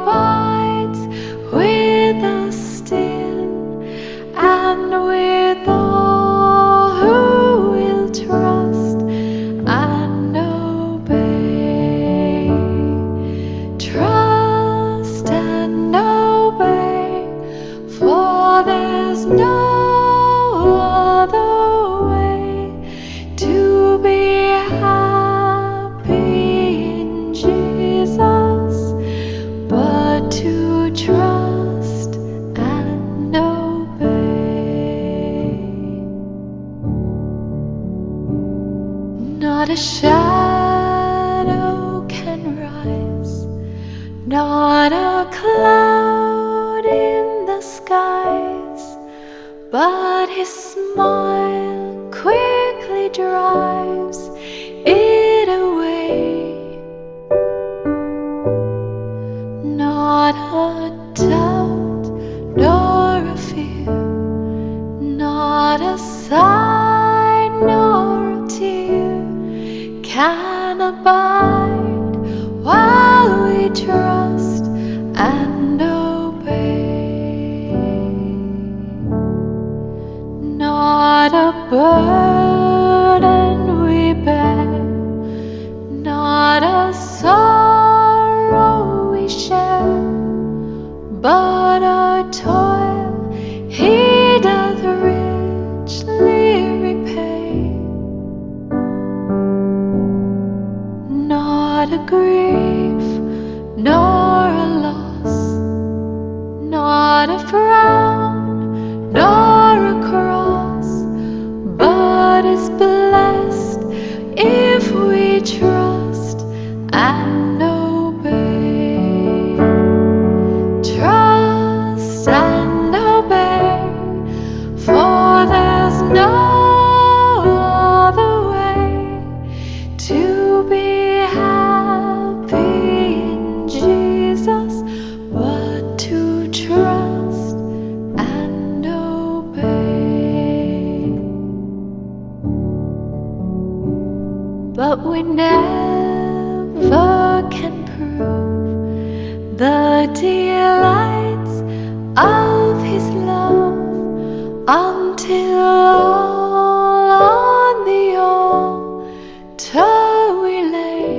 abides with us still, and with all who will trust and obey. Trust and obey, for there's no other way to be happy in Jesus but to trust and obey. Not a shadow can rise, not a cloud in the skies, but his smile quickly drives it away. Not a doubt nor a fear, not a sigh nor a tear can abide while we trust and obey. Not a burden we bear, not a sorrow we share, but our toil he doth richly repay. Not a grief nor a loss, not a frown nor a cross, but is blessed if we trust and obey. Trust and obey, for there's no other way to be happy in Jesus but to trust and obey. But we never can prove the delights of his love until all on the altar we lay.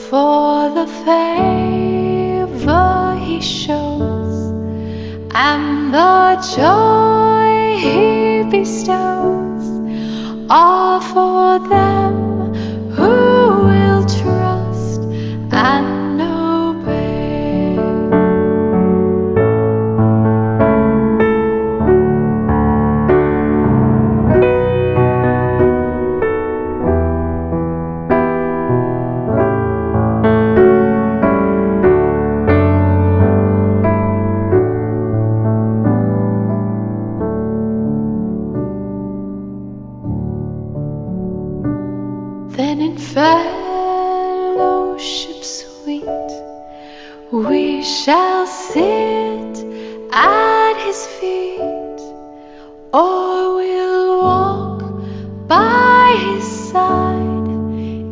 For the favor he shows and the joy he bestows are for them who will trust and obey. Then in fellowship sweet we shall sit at his feet, or we'll walk by his side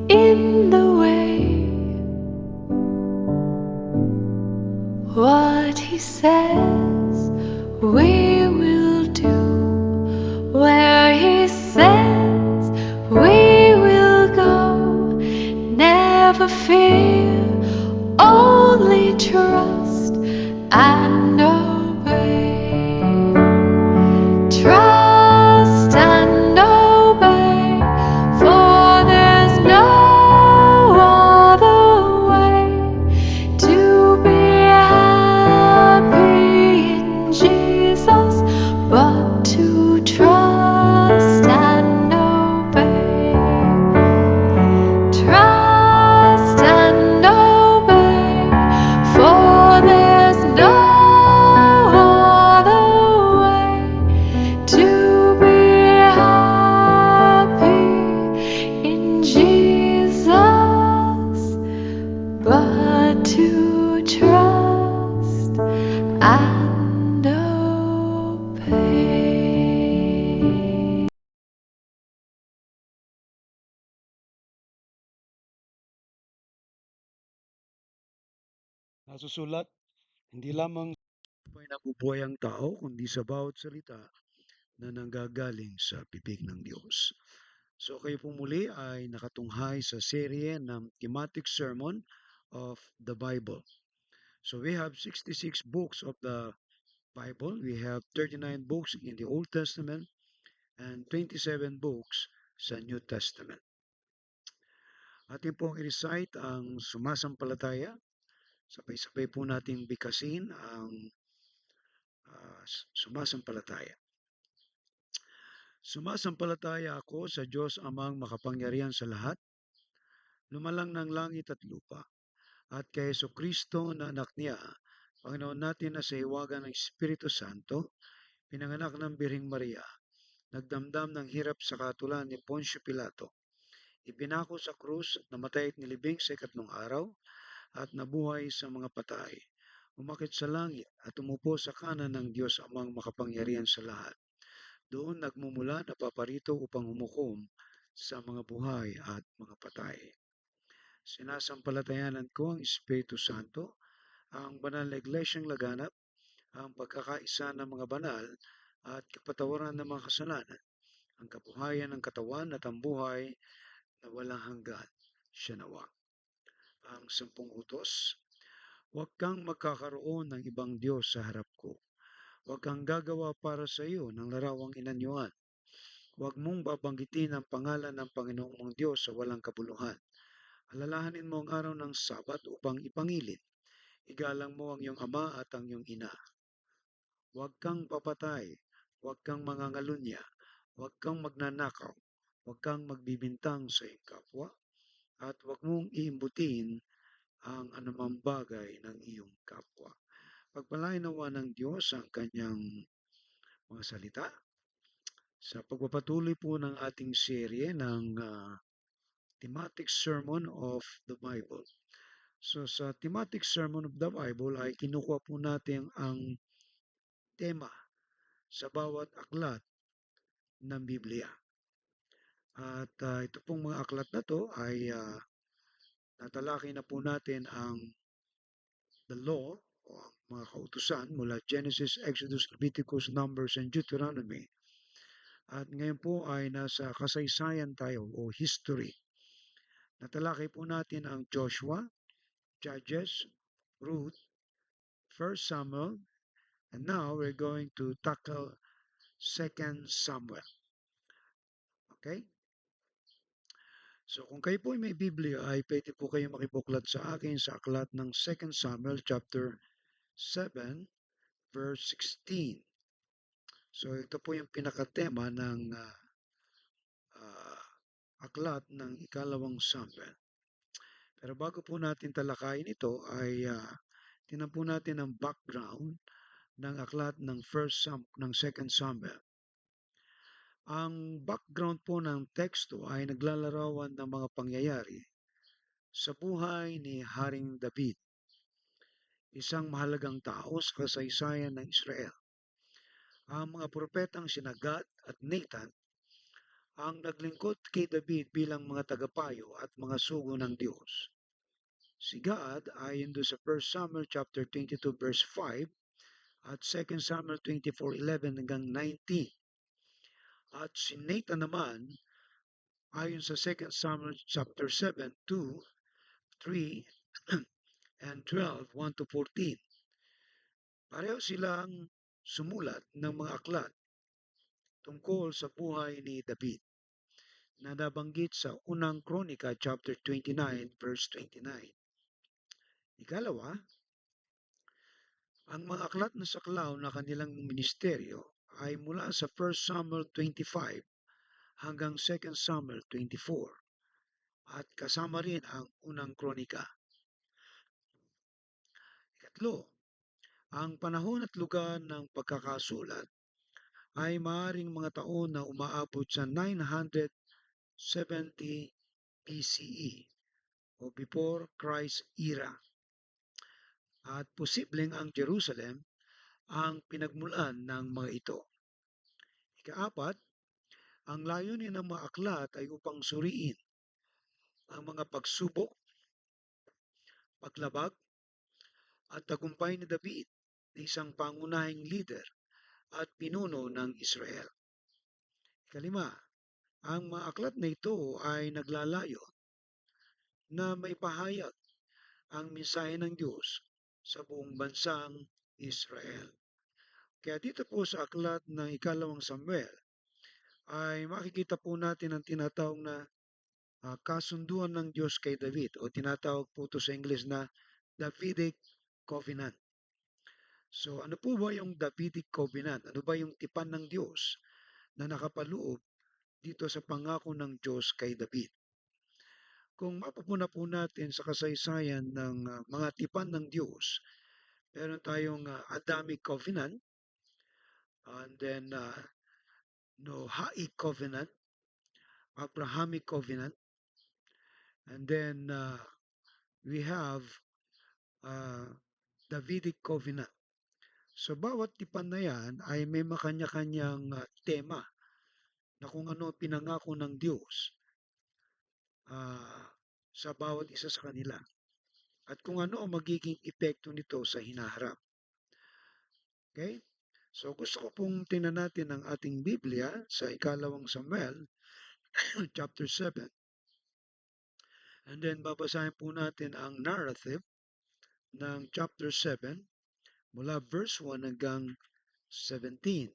in the way. What he says we will do, where he says we will go. Never fear, only trust and obey. Trust and obey, for there's no other way to be happy in Jesus but to trust and obey. Trust and obey, for there's no Nasusulat, hindi lamang may nabubuhay ang tao, kundi sa bawat salita na nanggagaling sa bibig ng Diyos. So kayo po muli ay nakatunghay sa serye ng thematic sermon of the Bible. So we have 66 books of the Bible. We have 39 books in the Old Testament and 27 books sa New Testament. Atin pong i-recite ang sumasampalataya. Sabay-sabay po nating bikasin ang sumasampalataya. Sumasampalataya ako sa Diyos amang makapangyarihan sa lahat, lumalang ng langit at lupa, at kay Yesu Kristo na anak niya, Panginoon natin na sa hiwaga ng Espiritu Santo, pinanganak ng Biring Maria, nagdamdam ng hirap sa katulad ni Poncio Pilato, ipinako sa krus, namatay at nilibing sa ikatlong araw, at nabuhay sa mga patay. Umakit sa langit at umupo sa kanan ng Diyos amang makapangyarihan sa lahat. Doon nagmumula na paparito upang humukom sa mga buhay at mga patay. Sinasampalatayanan ko ang Espiritu Santo, ang banal na iglesyang laganap, ang pagkakaisa ng mga banal at kapatawaran ng mga kasalanan, ang kabuhayan ng katawan at ang buhay na walang hanggan. Siya nawa. Ang 10 utos. Huwag kang magkakaroon ng ibang Diyos sa harap ko. Huwag kang gagawa para sa iyo ng larawang inanyuan. Huwag mong babanggitin ang pangalan ng Panginoong mong Diyos sa walang kabuluhan. Alalahanin mo ang araw ng Sabat upang ipangilin. Igalang mo ang iyong ama at ang iyong ina. Huwag kang papatay. Huwag kang mangangalunya. Huwag kang magnanakaw. Huwag kang magbibintang sa iyong kapwa. At huwag mong iimbutin ang anumang bagay ng iyong kapwa. Pagpalain nawa ng Diyos ang kanyang mga salita sa pagpapatuloy po ng ating serye ng thematic sermon of the Bible. So sa thematic sermon of the Bible ay kinukuha po natin ang tema sa bawat aklat ng Biblia. At ito pong mga aklat na to ay natalakay na po natin ang the law o ang mga kautusan mula Genesis, Exodus, Leviticus, Numbers, and Deuteronomy. At ngayon po ay nasa kasaysayan tayo o history. Natalakay po natin ang Joshua, Judges, Ruth, 1 Samuel, and now we're going to tackle 2 Samuel. Okay? So kung kayo po ay may Biblia ay pwede po kayo makibuklat sa akin sa aklat ng 2 Samuel chapter 7 verse 16. So ito po yung pinakatema ng aklat ng ikalawang Samuel. Pero bago po natin talakayin ito ay tingnan po natin ang background ng aklat ng ng 2 Samuel. Ang background po ng teksto ay naglalarawan ng mga pangyayari sa buhay ni Haring David, isang mahalagang tao sa kasaysayan ng Israel. Ang mga propetang sina Gad at Nathan ang naglingkod kay David bilang mga tagapayo at mga sugo ng Diyos. Si Gad ayon do sa 1 Samuel chapter 22 verse 5 at 2 Samuel 24:11 hanggang 19. At si Nathan naman ayon sa 2 Samuel chapter 7, 2, 3, and 12, 1 to 14. Pareho silang sumulat ng mga aklat tungkol sa buhay ni David na nabanggit sa unang Kronika chapter 29 verse 29. Ikalawa, ang mga aklat na saklaw na kanilang ministeryo ay mula sa 1 Samuel 25 hanggang 2 Samuel 24 at kasama rin ang unang Kronika. Ikatlo, ang panahon at lugar ng pagkakasulat ay maaring mga taon na umaabot sa 970 BCE o before Christ era. At posibleng ang Jerusalem ang pinagmulan ng mga ito. Ikaapat, ang layunin ng mga aklat ay upang suriin ang mga pagsubok, paglabag, at tagumpay ni David na isang pangunahing leader at pinuno ng Israel. Kalima, ang mga aklat na ito ay naglalayo na maipahayag ang mensahe ng Diyos sa buong bansang Israel. Kaya dito po sa aklat ng ikalawang Samuel ay makikita po natin ang tinatawag na kasunduan ng Diyos kay David o tinatawag po ito sa English na Davidic Covenant. So ano po ba yung Davidic Covenant? Ano ba yung tipan ng Diyos na nakapaloob dito sa pangako ng Diyos kay David? Kung mapupuna po natin sa kasaysayan ng mga tipan ng Diyos, meron tayong Adamic Covenant, and then Noahic Covenant, Abrahamic Covenant, and then we have uh, Davidic Covenant. So bawat tipan na yan ay may makanya-kanyang tema na kung ano pinangako ng Diyos ah, sa bawat isa sa kanila at kung ano ang magiging epekto nito sa hinaharap. Okay? So gusto ko pong tingnan natin ang ating Biblia sa ikalawang Samuel chapter 7 and then babasahin po natin ang narrative ng chapter 7 mula verse 1 hanggang 17.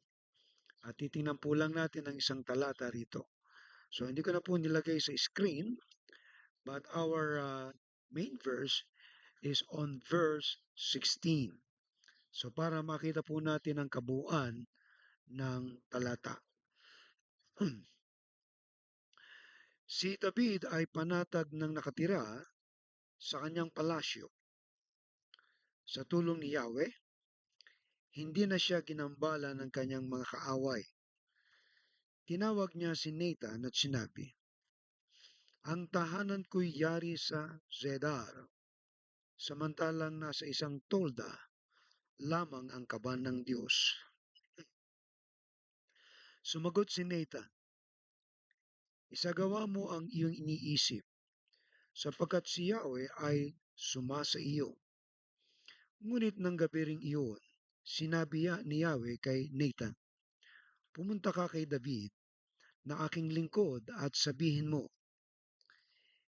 At titingnan po lang natin ang isang talata rito. So hindi ko na po nilagay sa screen, but our main verse is on verse 16. So para makita po natin ang kabuuan ng talata. Si David ay panatag ng nakatira sa kanyang palasyo. Sa tulong ni Yahweh, hindi na siya ginambala ng kanyang mga kaaway. Tinawag niya si Nathan at sinabi, "Ang tahanan ko'y yari sa Zedar, samantalang nasa isang tolda lamang ang kaban ng Diyos." Sumagot si Nathan, "Isagawa mo ang iyong iniisip, sapagkat si Yahweh ay sumasa iyo." Ngunit ng gabi ring iyon, sinabi ni Yahweh kay Nathan, "Pumunta ka kay David na aking lingkod at sabihin mo,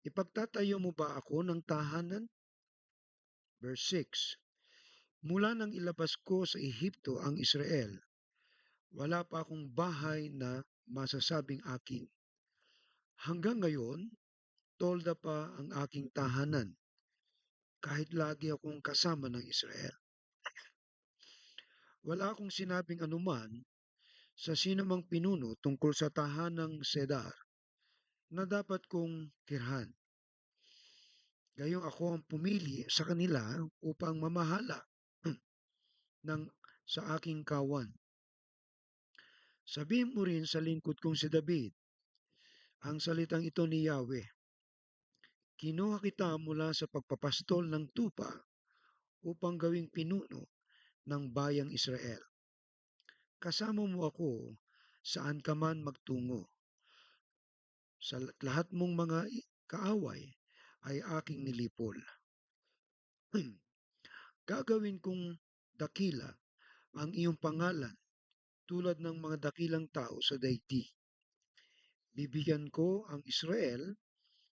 ipagtatayo mo ba ako ng tahanan?" Verse 6, "Mula nang ilabas ko sa Ehipto ang Israel, wala pa akong bahay na masasabing akin. Hanggang ngayon, tolda pa ang aking tahanan, kahit lagi akong kasama ng Israel. Wala akong sinabing anuman sa sinumang pinuno tungkol sa tahanang Sedar na dapat kong tirhan. Gayong ako ang pumili sa kanila upang mamahala ng sa aking kawan. Sabihin mo rin sa lingkod kong si David, ang salitang ito ni Yahweh, kinuha kita mula sa pagpapastol ng tupa upang gawing pinuno ng bayang Israel. Kasama mo ako saan ka man magtungo. Sa lahat mong mga kaaway ay aking nilipol. Gagawin kong dakila ang iyong pangalan tulad ng mga dakilang tao sa daigdig. Bibigyan ko ang Israel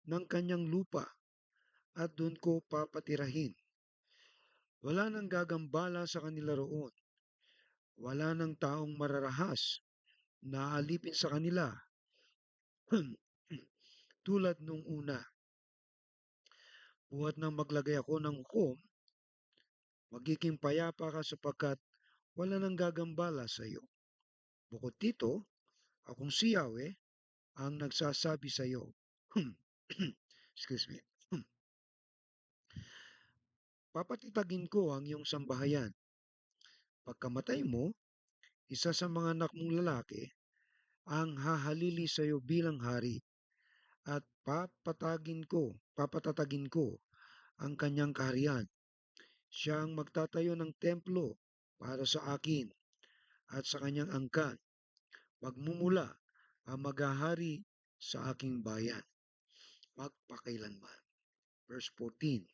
ng kanyang lupa at doon ko papatirahin. Wala nang gagambala sa kanila roon. Wala nang taong mararahas na alipin sa kanila tulad nung una. Buhat nang maglagay ako ng hukom, magiging payapa ka sapagkat wala nang gagambala sa iyo. Bukod dito, akong si Yahweh ang nagsasabi sa iyo. Excuse me. Papatitagin ko ang iyong sambahayan. Pagkamatay mo, isa sa mga anak mong lalaki ang hahalili sa iyo bilang hari at papatatagin ko ang kanyang kaharian. Siya ang magtatayo ng templo para sa akin at sa kanyang angkan. Magmumula ang maghahari sa aking bayan, magpakailanman. Verse 14,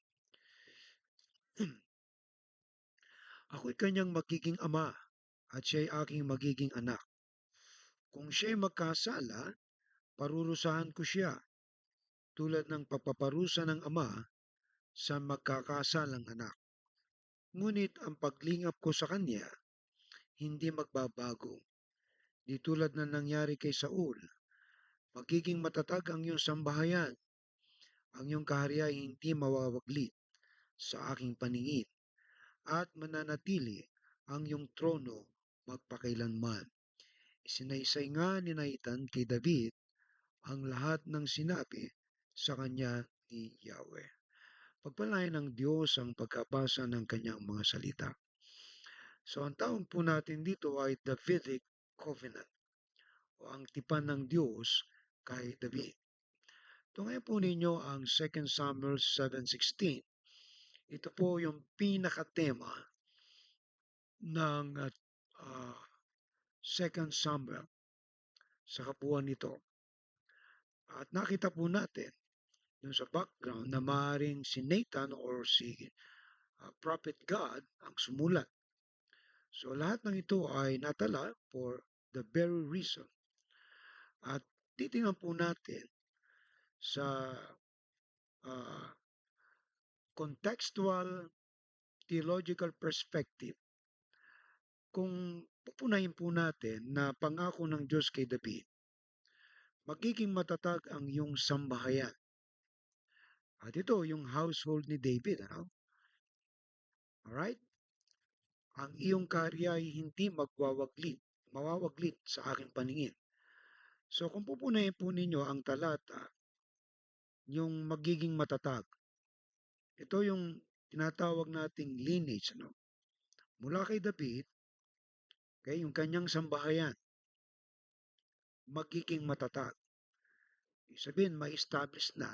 Ako'y kanyang magiging ama at siya'y aking magiging anak. Kung siya'y magkasala, parurusahan ko siya tulad ng pagpaparusa ng ama sa magkakasalang anak. Ngunit ang paglingap ko sa kanya hindi magbabago. Di tulad na nangyari kay Saul, magiging matatag ang iyong sambahayan. Ang iyong kaharian ay hindi mawawaglit sa aking paningin at mananatili ang iyong trono magpakailanman. Isinaysay nga ni Nathan kay David ang lahat ng sinabi sa kanya ni Yahweh. Pagpalain ng Diyos ang pagkabasa ng kanyang mga salita. So ang tawag po natin dito ay Davidic Covenant o ang tipan ng Diyos kay David. Tungayan po ninyo ang 2 Samuel 7:16. Ito po yung pinakatema ng 2 Samuel sa kabuuan nito. At nakita po natin dun sa background na maaaring si Nathan or si Prophet God ang sumulat. So lahat ng ito ay natala for the very reason. At titingnan po natin sa uh, contextual theological perspective kung pupunahin po natin na pangako ng Diyos kay David, magiging matatag ang iyong sambahayan. At ito yung household ni David. Ano? Alright? Ang iyong karya ay hindi mawawaglit sa aking paningin. So kung pupunahin po ninyo ang talata, yung magiging matatag, ito yung tinatawag nating lineage. Ano? Mula kay David, kay yung kanyang sambahayan, magiging matatag. Ibig sabihin, may establish na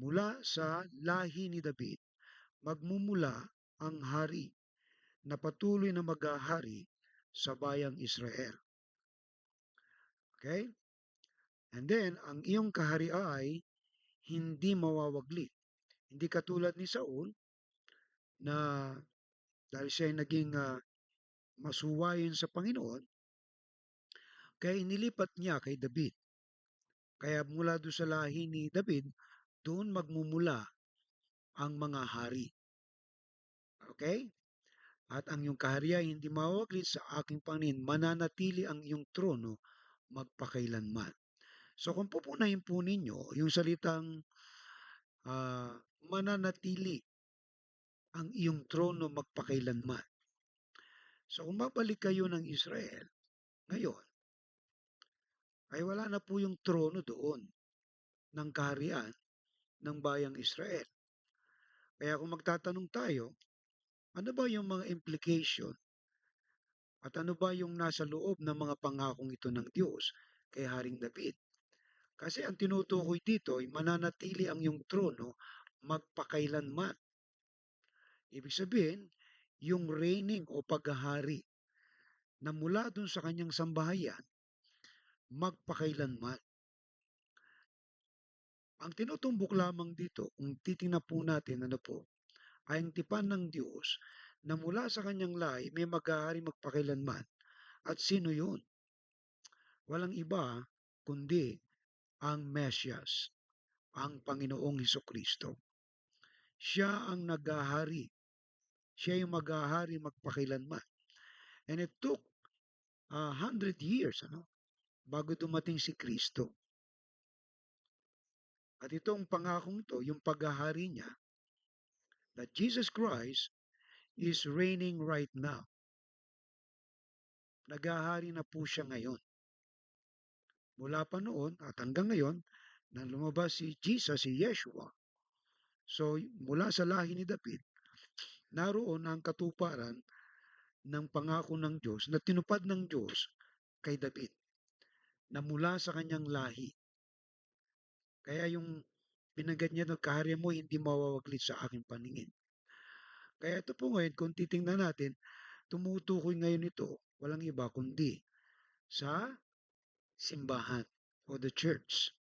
mula sa lahi ni David, magmumula ang hari na patuloy na maghahari sa bayang Israel. Okay? And then, ang iyong kahari ay hindi mawawaglit. Hindi katulad ni Saul na dahil siya ay naging masuwayin sa Panginoon, kaya inilipat niya kay David. Kaya mula doon sa lahi ni David, doon magmumula ang mga hari. Okay? At ang iyong kaharian hindi mawawaglit sa aking Panginoon, mananatili ang iyong trono magpakailanman. So kung pupunahin po ninyo yung salitang uh, mananatili ang iyong trono magpakailanman. So kung mabalik kayo ng Israel ngayon, ay wala na po yung trono doon ng kaharian ng bayang Israel. Kaya kung magtatanong tayo, ano ba yung mga implication at ano ba yung nasa loob ng mga pangakong ito ng Diyos kay Haring David? Kasi ang tinutukoy dito ay mananatili ang iyong trono magpakailanman. Ibig sabihin, yung reigning o paghahari na mula dun sa kanyang sambahayan, magpakailanman. Ang tinutumbok lamang dito, kung titingnan po natin ano po, ay ang tipan ng Diyos na mula sa kanyang lahi may maghahari magpakailanman. At sino yun? Walang iba kundi ang Mesyas, ang Panginoong Hesus-Kristo. Siya ang naghahari. Siya yung maghahari magpakailanman. And it took 100 years bago dumating si Kristo. At itong pangakong ito, yung paghahari niya, that Jesus Christ is reigning right now. Naghahari na po siya ngayon. Mula pa noon at hanggang ngayon, nang lumabas si Jesus, si Yeshua. So, mula sa lahi ni David, naroon ang katuparan ng pangako ng Diyos na tinupad ng Diyos kay David na mula sa kanyang lahi. Kaya yung pinagad niya ng kaharian mo hindi mawawaglit sa aking paningin. Kaya ito po ngayon, kung titingnan natin, tumutukoy ngayon ito, walang iba kundi sa simbahan o the church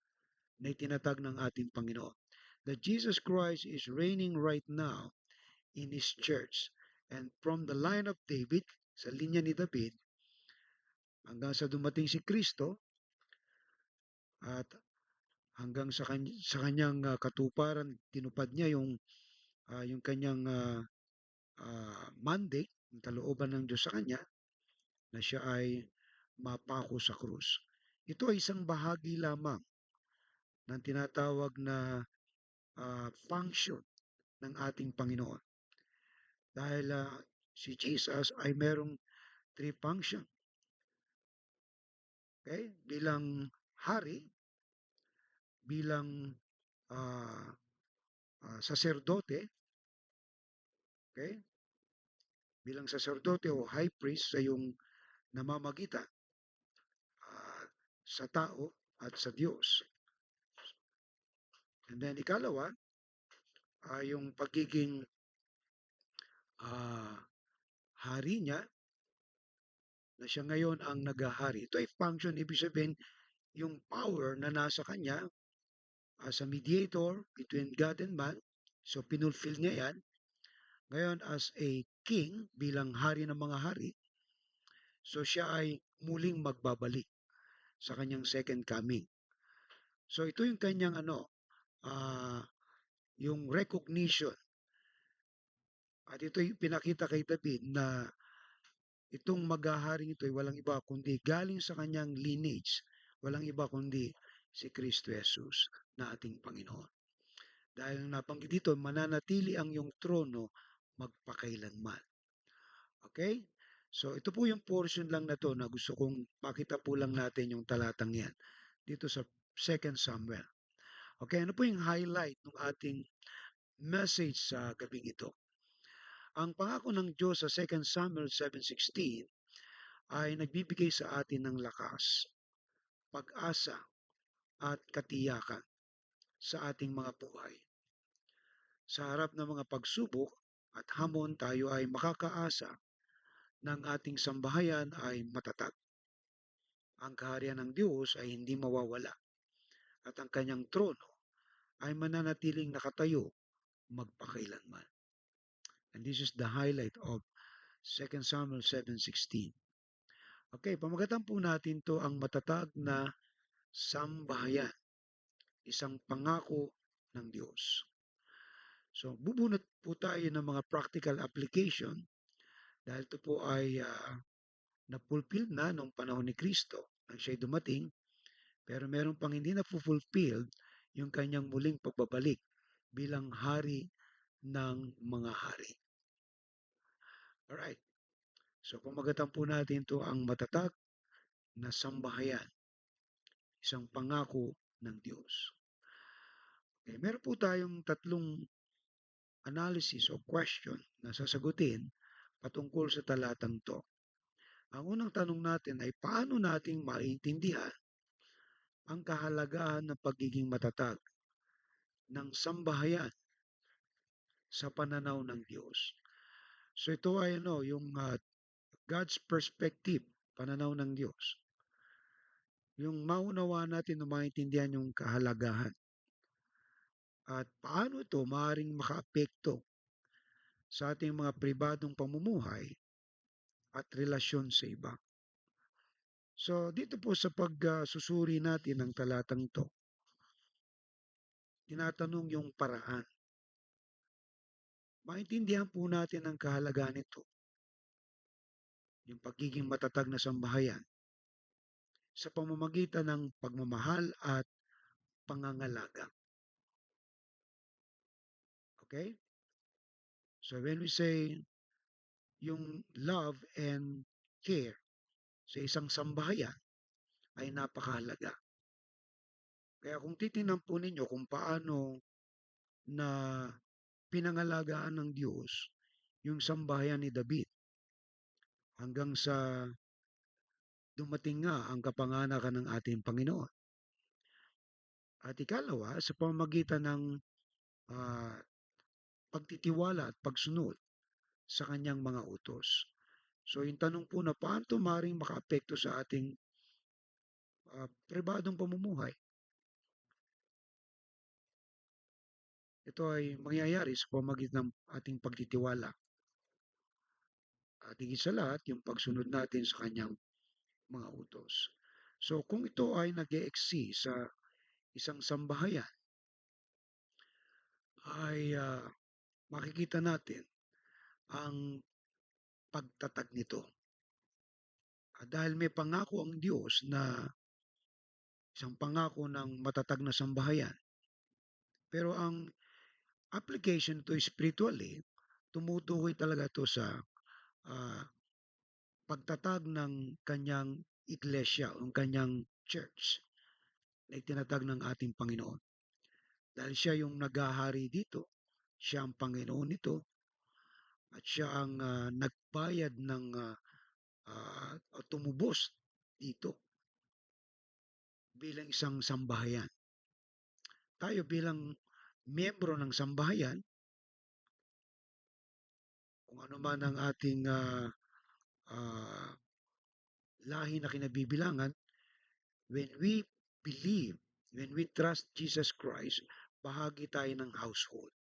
na itinatag ng ating Panginoon. That Jesus Christ is reigning right now in His church. And from the line of David, sa linya ni David, hanggang sa dumating si Kristo at hanggang sa kanyang katuparan, tinupad niya yung kanyang mandate, yung kalooban ng Diyos sa kanya, na siya ay mapako sa krus. Ito ay isang bahagi lamang ng tinatawag na function ng ating Panginoon. Dahil si Jesus ay merong three function. Okay? Bilang hari, bilang uh, saserdote, okay? Bilang saserdote o high priest sa yung namamagitan uh, sa tao at sa Diyos. And then ikalawa, yung pagiging uh, hari niya na siya ngayon ang naghahari. Ito ay function, ibig sabihin, yung power na nasa kanya as a mediator between God and man. So, pinulfill niya yan. Ngayon, as a king, bilang hari ng mga hari, so siya ay muling magbabalik sa kanyang second coming. So, ito yung kanyang yung recognition. At ito yung pinakita kay David na itong maghaharing ito ay walang iba kundi galing sa kanyang lineage, walang iba kundi si Kristo Jesus na ating Panginoon. Dahil nabanggit dito, mananatili ang iyong trono magpakailanman. Okay? So ito po yung portion lang na to na gusto kong makita po lang natin yung talatang yan dito sa 2 Samuel. Okay, ano po yung highlight ng ating message sa gabing ito? Ang pangako ng Diyos sa 2 Samuel 7:16 ay nagbibigay sa atin ng lakas, pag-asa at katiyakan sa ating mga buhay. Sa harap ng mga pagsubok at hamon, tayo ay makakaasa ng ating sambahayan ay matatag. Ang kaharian ng Diyos ay hindi mawawala at ang kanyang trono ay mananatiling nakatayo magpakailanman. And this is the highlight of 2 Samuel 7:16. Okay, pamagatan po natin to ang matatag na sambahayan, isang pangako ng Diyos. So, bubunot po tayo ng mga practical application dahil ito po ay na-fulfill na noong panahon ni Kristo nang siya'y dumating, pero meron pang hindi na-fulfilled yung kanyang muling pagbabalik bilang hari ng mga hari. Alright. So, pamagatan po natin ito ang matatag na sambahayan, isang pangako ng Diyos. Okay, meron po tayong tatlong analysis o question na sasagutin patungkol sa talatang to. Ang unang tanong natin ay paano nating maintindihan ang kahalagahan ng pagiging matatag ng sambahayan sa pananaw ng Diyos. So ito ay yung God's perspective, pananaw ng Diyos. Yung maunawa natin na maintindihan yung kahalagahan. At paano ito maaaring makaapekto sa ating mga pribadong pamumuhay at relasyon sa iba. So dito po sa pagsusuri natin ng talatang to, tinatanong yung paraan. Maintindihan po natin ang kahalagahan nito, yung pagiging matatag na sambahayan, sa pamamagitan ng pagmamahal at pangangalaga. Okay? So when we say yung love and care sa isang sambahayan ay napakahalaga. Kaya kung titingnan po ninyo kung paano na pinangalagaan ng Diyos yung sambahayan ni David hanggang sa dumating nga ang kapanganakan ng ating Panginoon. At ikalawa, sa pamamagitan ng uh, pagtitiwala at pagsunod sa kanyang mga utos. So yung tanong po na paano ito maaaring makaapekto sa ating pribadong pamumuhay? Ito ay mangyayari sa pamamagitan ng ating pagtitiwala at higit sa lahat yung pagsunod natin sa kanyang mga utos. So kung ito ay nag-e-exist sa isang sambahayan, ay makikita natin ang pagtatag nito. Dahil may pangako ang Diyos na isang pangako ng matatag na sambahayan. Pero ang application to spiritually, tumutukoy talaga ito sa ah, pagtatag ng kanyang iglesia o kanyang church na itinatag ng ating Panginoon. Dahil siya yung naghahari dito, siya ang Panginoon nito, at siya ang nagbayad ng o tumubos dito bilang isang sambahayan. Tayo bilang miyembro ng sambahayan, kung ano man ang ating ah, lahi na kinabibilangan, when we believe, when we trust Jesus Christ, bahagi tayo ng household.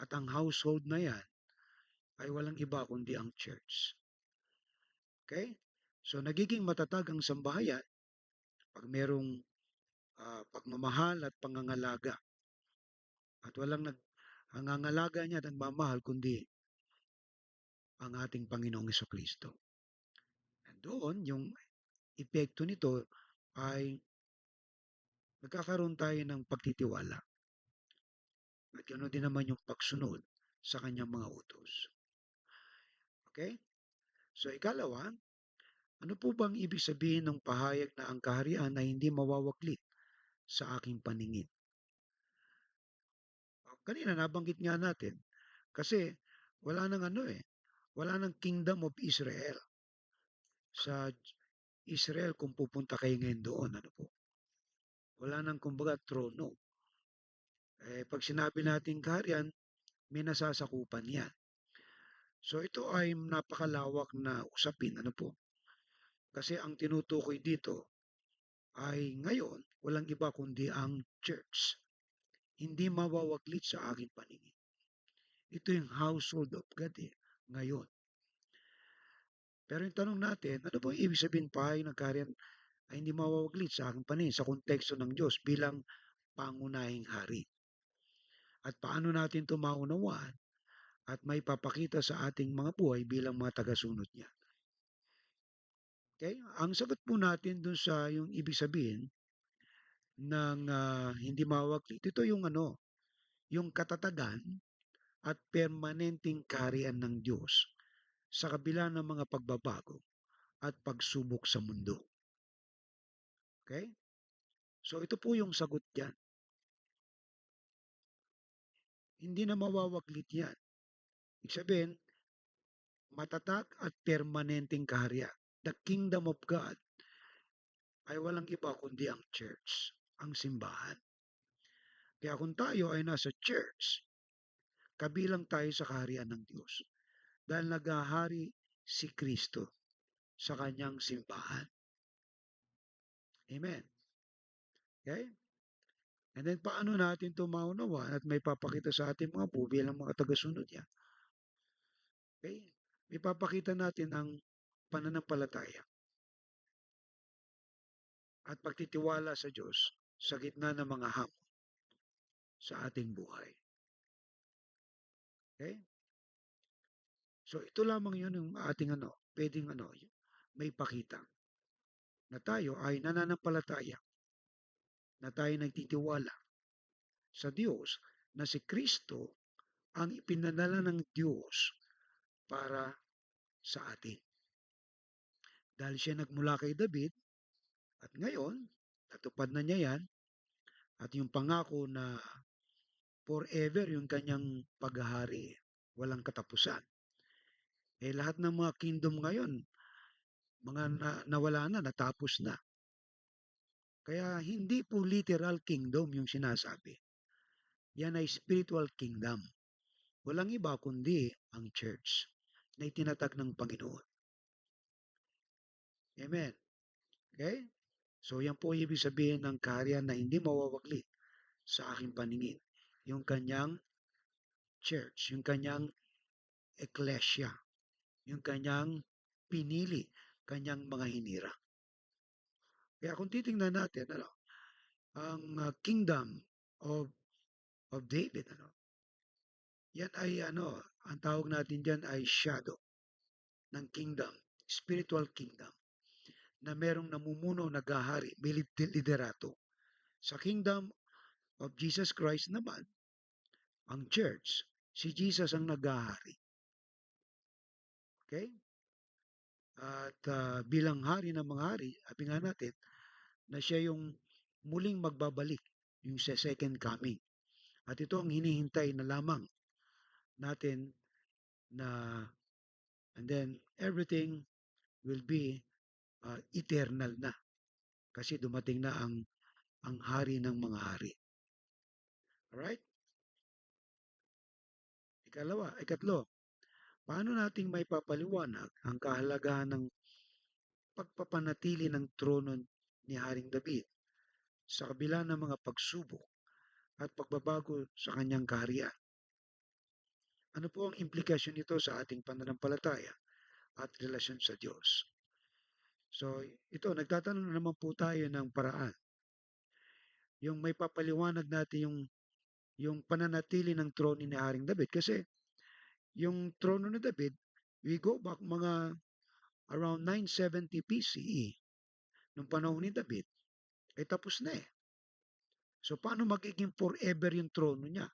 At ang household na yan ay walang iba kundi ang church. Okay? So nagiging matatag ang sambahayan pag merong pagmamahal at pangangalaga. At walang nangangalaga niya at nagmamahal kundi ang ating Panginoong Kristo. And doon, yung epekto nito ay nagkakaroon tayo ng pagtitiwala. At ganoon din naman yung pagsunod sa kanyang mga utos. Okay? So ikalawa, ano po bang ibig sabihin ng pahayag na ang kaharian ay hindi mawawaglit sa aking paningin? Kanina nabanggit nga natin, kasi wala nang wala nang Kingdom of Israel. Sa Israel, kung pupunta kayo ngayon doon, ano po, wala nang kumbaga trono. Pag sinabi natin kaharian, may nasasakupan yan. So ito ay napakalawak na usapin, ano po. Kasi ang tinutukoy dito ay ngayon, walang iba kundi ang church. Hindi mawawaglit sa aking paningin. Ito yung household of God ngayon. Pero yung tanong natin, ano ba yung ibig sabihin pa ng kaharian ay hindi mawawaglit sa aking paningin sa konteksto ng Diyos bilang pangunahing hari? At paano natin ito maunawaan at may papakita sa ating mga buhay bilang mga tagasunod niya? Okay? Ang sagot po natin dun sa yung ibig sabihin ng hindi mawawaglit, ito yung yung katatagan at permanenteng kaharian ng Diyos sa kabila ng mga pagbabago at pagsubok sa mundo. Okay? So ito po yung sagot diyan. Hindi na mawawaglit yan. Ibig sabihin, matatag at permanenteng kaharian. The kingdom of God ay walang iba kundi ang church, ang simbahan. Kaya kung tayo ay nasa church, kabilang tayo sa kaharian ng Diyos. Dahil naghahari si Kristo sa kanyang simbahan. Amen. Okay? And then paano natin ito maunawaan at may papakita sa ating mga po bilang mga tagasunod niya? Okay? May papakita natin ang pananampalataya at pagtitiwala sa Diyos sa gitna ng mga hamon sa ating buhay. Okay? So ito lamang yun yung ating pwedeng may pakita na tayo ay nananampalataya, na tayo nagtitiwala sa Diyos na si Kristo ang ipinadala ng Diyos para sa atin. Dahil siya nagmula kay David at ngayon, natupad na niya yan at yung pangako na forever yung kanyang paghahari, walang katapusan. Lahat ng mga kingdom ngayon, mga nawala na, natapos na. Kaya hindi po literal kingdom yung sinasabi. Yan ay spiritual kingdom. Walang iba kundi ang church na itinatag ng Panginoon. Amen. Okay? So yan po ibig sabihin ng kaharian na hindi mawawaglit sa aking paningin. Yung kanyang church, yung kanyang ecclesia, yung kanyang pinili, kanyang mga hinirang. Kaya kung titingnan natin, ang kingdom of David, yan ay ang tawag natin diyan ay shadow ng kingdom, spiritual kingdom na merong namumuno, naghahari, may liderato. Sa kingdom of Jesus Christ naman, ang church, si Jesus ang naghahari. Okay? At bilang hari ng mga hari, sabi nga natin, na siya yung muling magbabalik, yung sa second coming. At ito ang hinihintay na lamang natin na and then everything will be eternal na kasi dumating na ang hari ng mga hari. Alright? Ikatlo, paano nating may papaliwanag ang kahalagahan ng pagpapanatili ng trono ni Haring David sa kabila ng mga pagsubok at pagbabago sa kanyang kaharian? Ano po ang implikasyon nito sa ating pananampalataya at relasyon sa Diyos? So, ito, nagtatanong na naman po tayo ng paraan. Yung may papaliwanag natin yung pananatili ng trono ni Haring David. Kasi yung trono ni David, we go back mga around 970 BCE, nung panahon ni David, ay tapos na eh. So, paano magiging forever yung trono niya?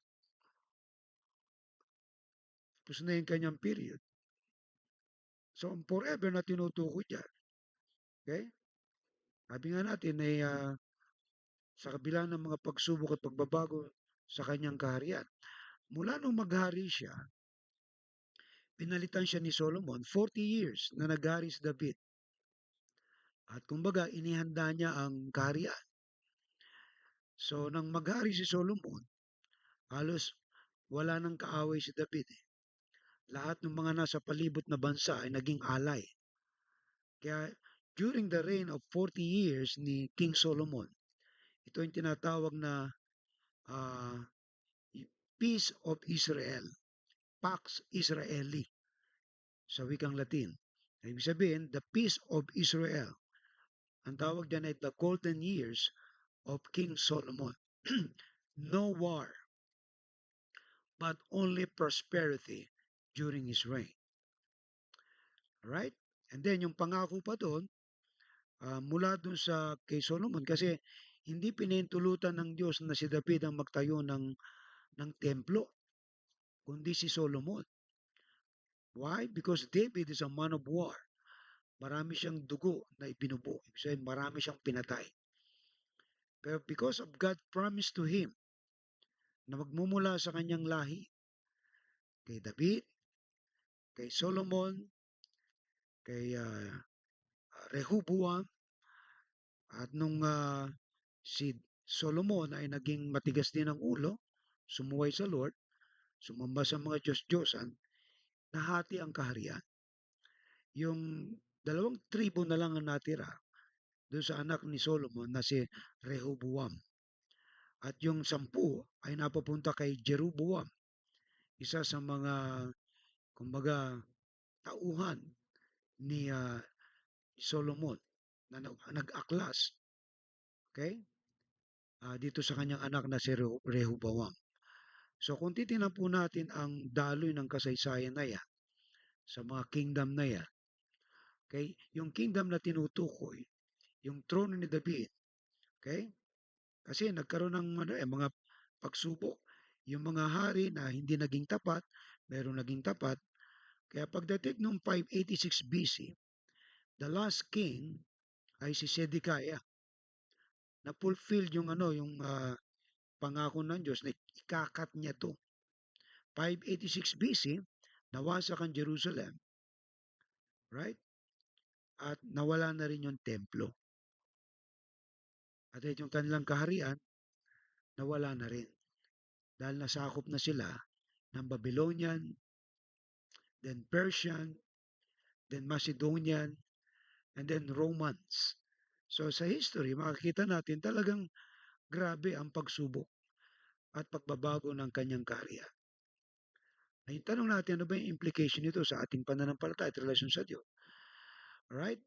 Tapos na yung kanyang period. So, ang forever na tinutukoy dyan, okay? Sabi nga natin ay sa kabila ng mga pagsubok at pagbabago sa kanyang kaharian. Mula nung maghari siya, pinalitan siya ni Solomon, 40 years na naghari si David. At kumbaga, inihanda niya ang kaharian. So, nang maghari si Solomon, halos wala nang kaaway si David. Lahat ng mga nasa palibot na bansa ay naging alay. Kaya, during the reign of 40 years ni King Solomon, ito yung tinatawag na uh, Peace of Israel, Pax Israeli sa wikang Latin. Ibig sabihin, the Peace of Israel. Ang tawag dyan ay the golden years of King Solomon. No war, but only prosperity during his reign. Alright? And then, yung pangako pa doon, mula doon sa kay Solomon, kasi hindi pinintulutan ng Diyos na si David ang magtayo ng templo, kundi si Solomon. Why? Because David is a man of war. Marami siyang dugo na ibinubo. Ibig sabihin, marami siyang pinatay. Pero because of God promised to him na magmumula sa kanyang lahi, kay David, kay Solomon, kay Rehoboam, at nung si Solomon ay naging matigas din ang ulo, sumuway sa Lord, sumamba sa mga Diyos-Diyosan, nahati ang kaharian. Yung 2 tribo na lang ang natira doon sa anak ni Solomon na si Rehoboam. At yung 10 ay napapunta kay Jeroboam, isa sa mga, kumbaga, tauhan ni Solomon na nag-aklas, okay? Dito sa kanyang anak na si Rehoboam. So kung titingnan po natin ang daloy ng kasaysayan na yan, sa mga kingdom na yan, okay? Yung kingdom na tinutukoy, yung trono ni David, okay? Kasi nagkaroon ng mga pagsubok. Yung mga hari na hindi naging tapat, meron naging tapat. Kaya pagdating noong 586 BC, the last king ay si Zedekiah. Na fulfill yung pangako ng Diyos na ikakat niya to. 586 BC, nawasak ang Jerusalem. Right? At nawala na rin yung templo. At yung kanilang kaharian, nawala na rin. Dahil nasakop na sila ng Babylonian, then Persian, then Macedonian, and then Romans. So sa history, makikita natin talagang grabe ang pagsubok at pagbabago ng kanyang kaharian. Ay tanong natin, ano ba yung implication nito sa ating pananampalataya at relasyon sa Diyos? Alright?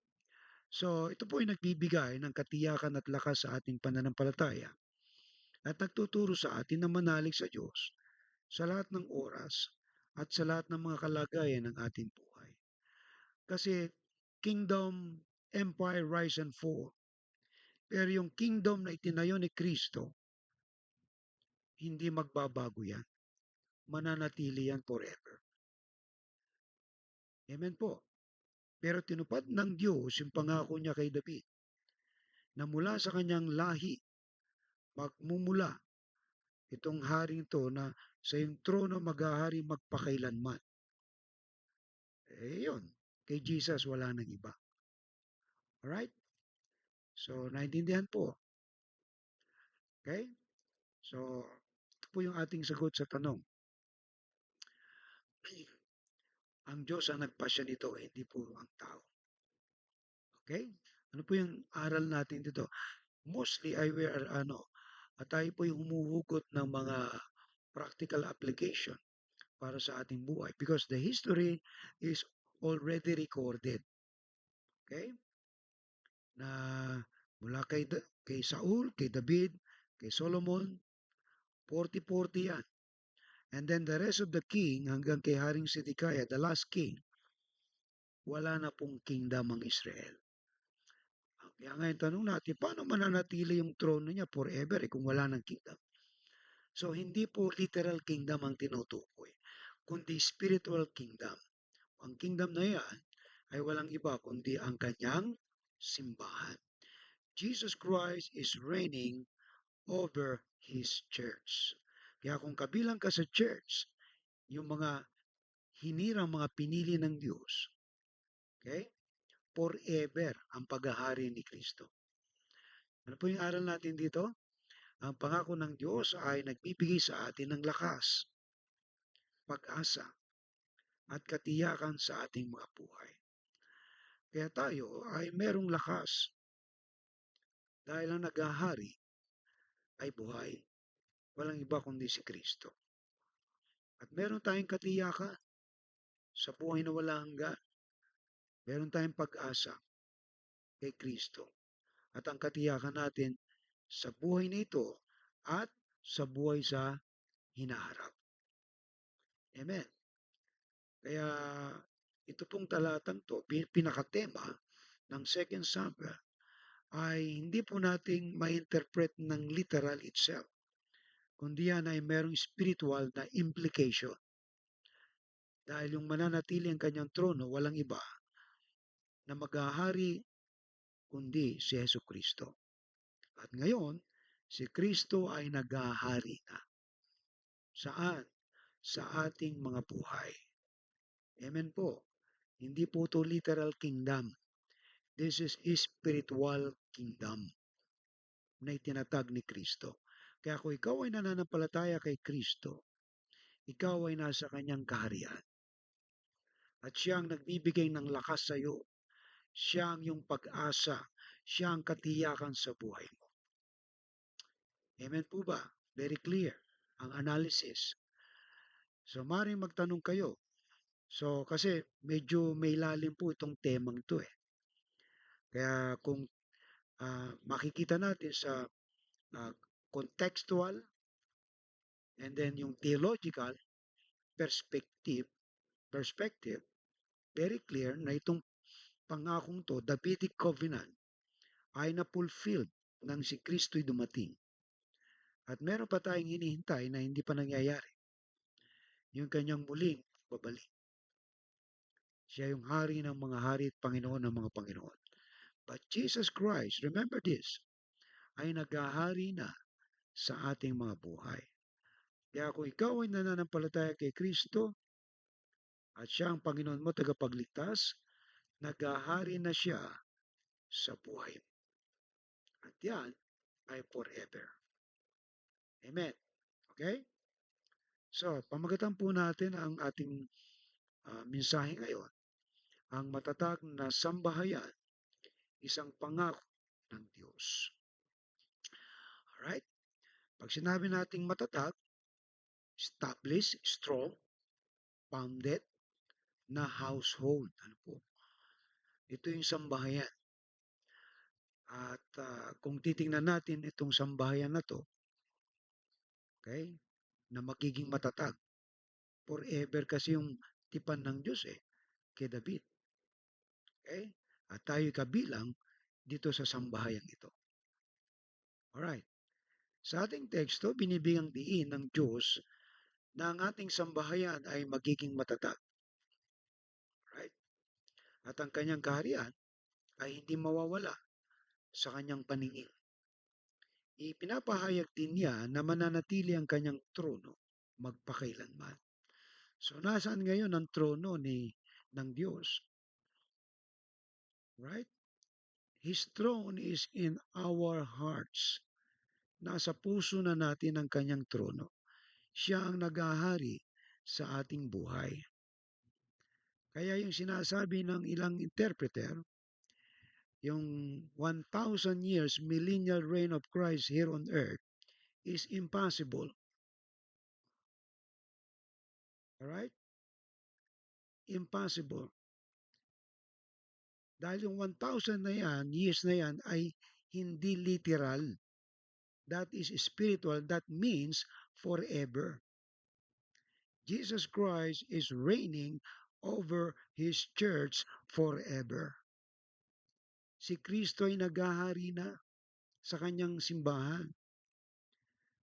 So, ito po ay nagbibigay ng katiyakan at lakas sa ating pananampalataya at nagtuturo sa atin na manalig sa Diyos sa lahat ng oras at sa lahat ng mga kalagayan ng ating buhay. Kasi kingdom, empire, rise and fall. Pero yung kingdom na itinayo ni Kristo, hindi magbabago yan. Mananatili yan forever. Amen po. Pero tinupad ng Diyos yung pangako niya kay David na mula sa kanyang lahi, magmumula itong haring to na sa iyong trono maghahari magpakailanman. Yun. Kay Jesus wala nang iba. Alright? So, naintindihan po. Okay? So, ito po yung ating sagot sa tanong. Ang Diyos ang nagpasya nito, hindi po ang tao. Okay? Ano po yung aral natin dito? Mostly ay we are tayo po yung humuhugot ng mga practical application para sa ating buhay because the history is already recorded. Okay? Na mula kay Saul, kay David, kay Solomon, 40-40 yan. And then the rest of the king hanggang kay Haring Zedekiah, the last king, wala na pong kingdom ang Israel. Kaya nga yung tanong natin, paano mananatili yung trono niya forever kung wala ng kingdom? So, hindi po literal kingdom ang tinutukoy, kundi spiritual kingdom. Ang kingdom na yan ay walang iba kundi ang kanyang simbahan. Jesus Christ is reigning over His church. Kaya kung kabilang ka sa church, yung mga hinirang mga pinili ng Diyos, okay? Forever ang paghahari ni Kristo. Ano po yung aral natin dito? Ang pangako ng Diyos ay nagbibigay sa atin ng lakas, pag-asa, at katiyakan sa ating mga buhay. Kaya tayo ay merong lakas dahil ang naghahari ay buhay. Walang iba kundi si Kristo. At meron tayong katiyakan sa buhay na wala hanggan. Meron tayong pag-asa kay Kristo. At ang katiyakan natin sa buhay na ito at sa buhay sa hinaharap. Amen. Kaya ito pong talatang to, pinakatema ng Second Samuel ay hindi po nating ma-interpret ng literal itself, kundi yan ay merong spiritual na implication. Dahil yung mananatili ang kanyang trono, walang iba na maghahari kundi si Yesu Kristo. At ngayon, si Kristo ay naghahari na. Saan? Sa ating mga buhay. Amen po. Hindi po ito literal kingdom. This is spiritual kingdom na itinatag ni Kristo. Kaya kung ikaw ay nananampalataya kay Kristo, ikaw ay nasa kanyang kaharian. At siya ang nagbibigay ng lakas sa iyo. Siya ang iyong pag-asa. Siya ang katiyakan sa buhay mo. Amen po ba? Very clear ang analysis. So, maaaring magtanong kayo. So, kasi medyo may lalim po itong temang to eh. Kaya kung makikita natin sa uh, contextual and then yung theological perspective, very clear na itong pangakong to, Davidic Covenant, ay na-fulfilled nang si Kristo'y dumating. At meron pa tayong hinihintay na hindi pa nangyayari. Yung kanyang muling babalik. Siya yung hari ng mga hari at Panginoon ng mga Panginoon. But Jesus Christ, remember this, ay naghahari na sa ating mga buhay. Kaya kung ikaw ay nananampalataya kay Kristo at siya ang Panginoon mo, tagapagligtas, naghahari na siya sa buhay mo. At yan ay forever. Amen. Okay? So, pamagatan po natin ang ating mensahe ngayon. Ang matatag na sambahayan, isang pangako ng Diyos. Alright? Pag sinabi nating matatag, established, strong, founded na household. Ano po? Ito yung sambahayan. At kung titingnan natin itong sambahayan na to, okay, na magiging matatag. Forever kasi yung tipan ng Diyos kay David. Okay? At tayo kabilang dito sa sambahayan ito. Alright. Sa ating teksto, binibigyang diin ng Diyos na ang ating sambahayan ay magiging matatag. Right? At ang kanyang kaharian ay hindi mawawala sa kanyang paningin. Ipinapahayag din niya na mananatili ang kanyang trono magpakailanman. So nasaan ngayon ang trono ng Diyos? Right? His throne is in our hearts. Nasa puso na natin ang kanyang trono. Siya ang naghahari sa ating buhay. Kaya yung sinasabi ng ilang interpreter, yung 1,000 years millennial reign of Christ here on earth is impossible. Alright? Impossible. Dahil yung 1,000 na yan, years na yan, ay hindi literal. That is spiritual. That means forever. Jesus Christ is reigning over His church forever. Si Kristo ay naghahari na sa kanyang simbahan.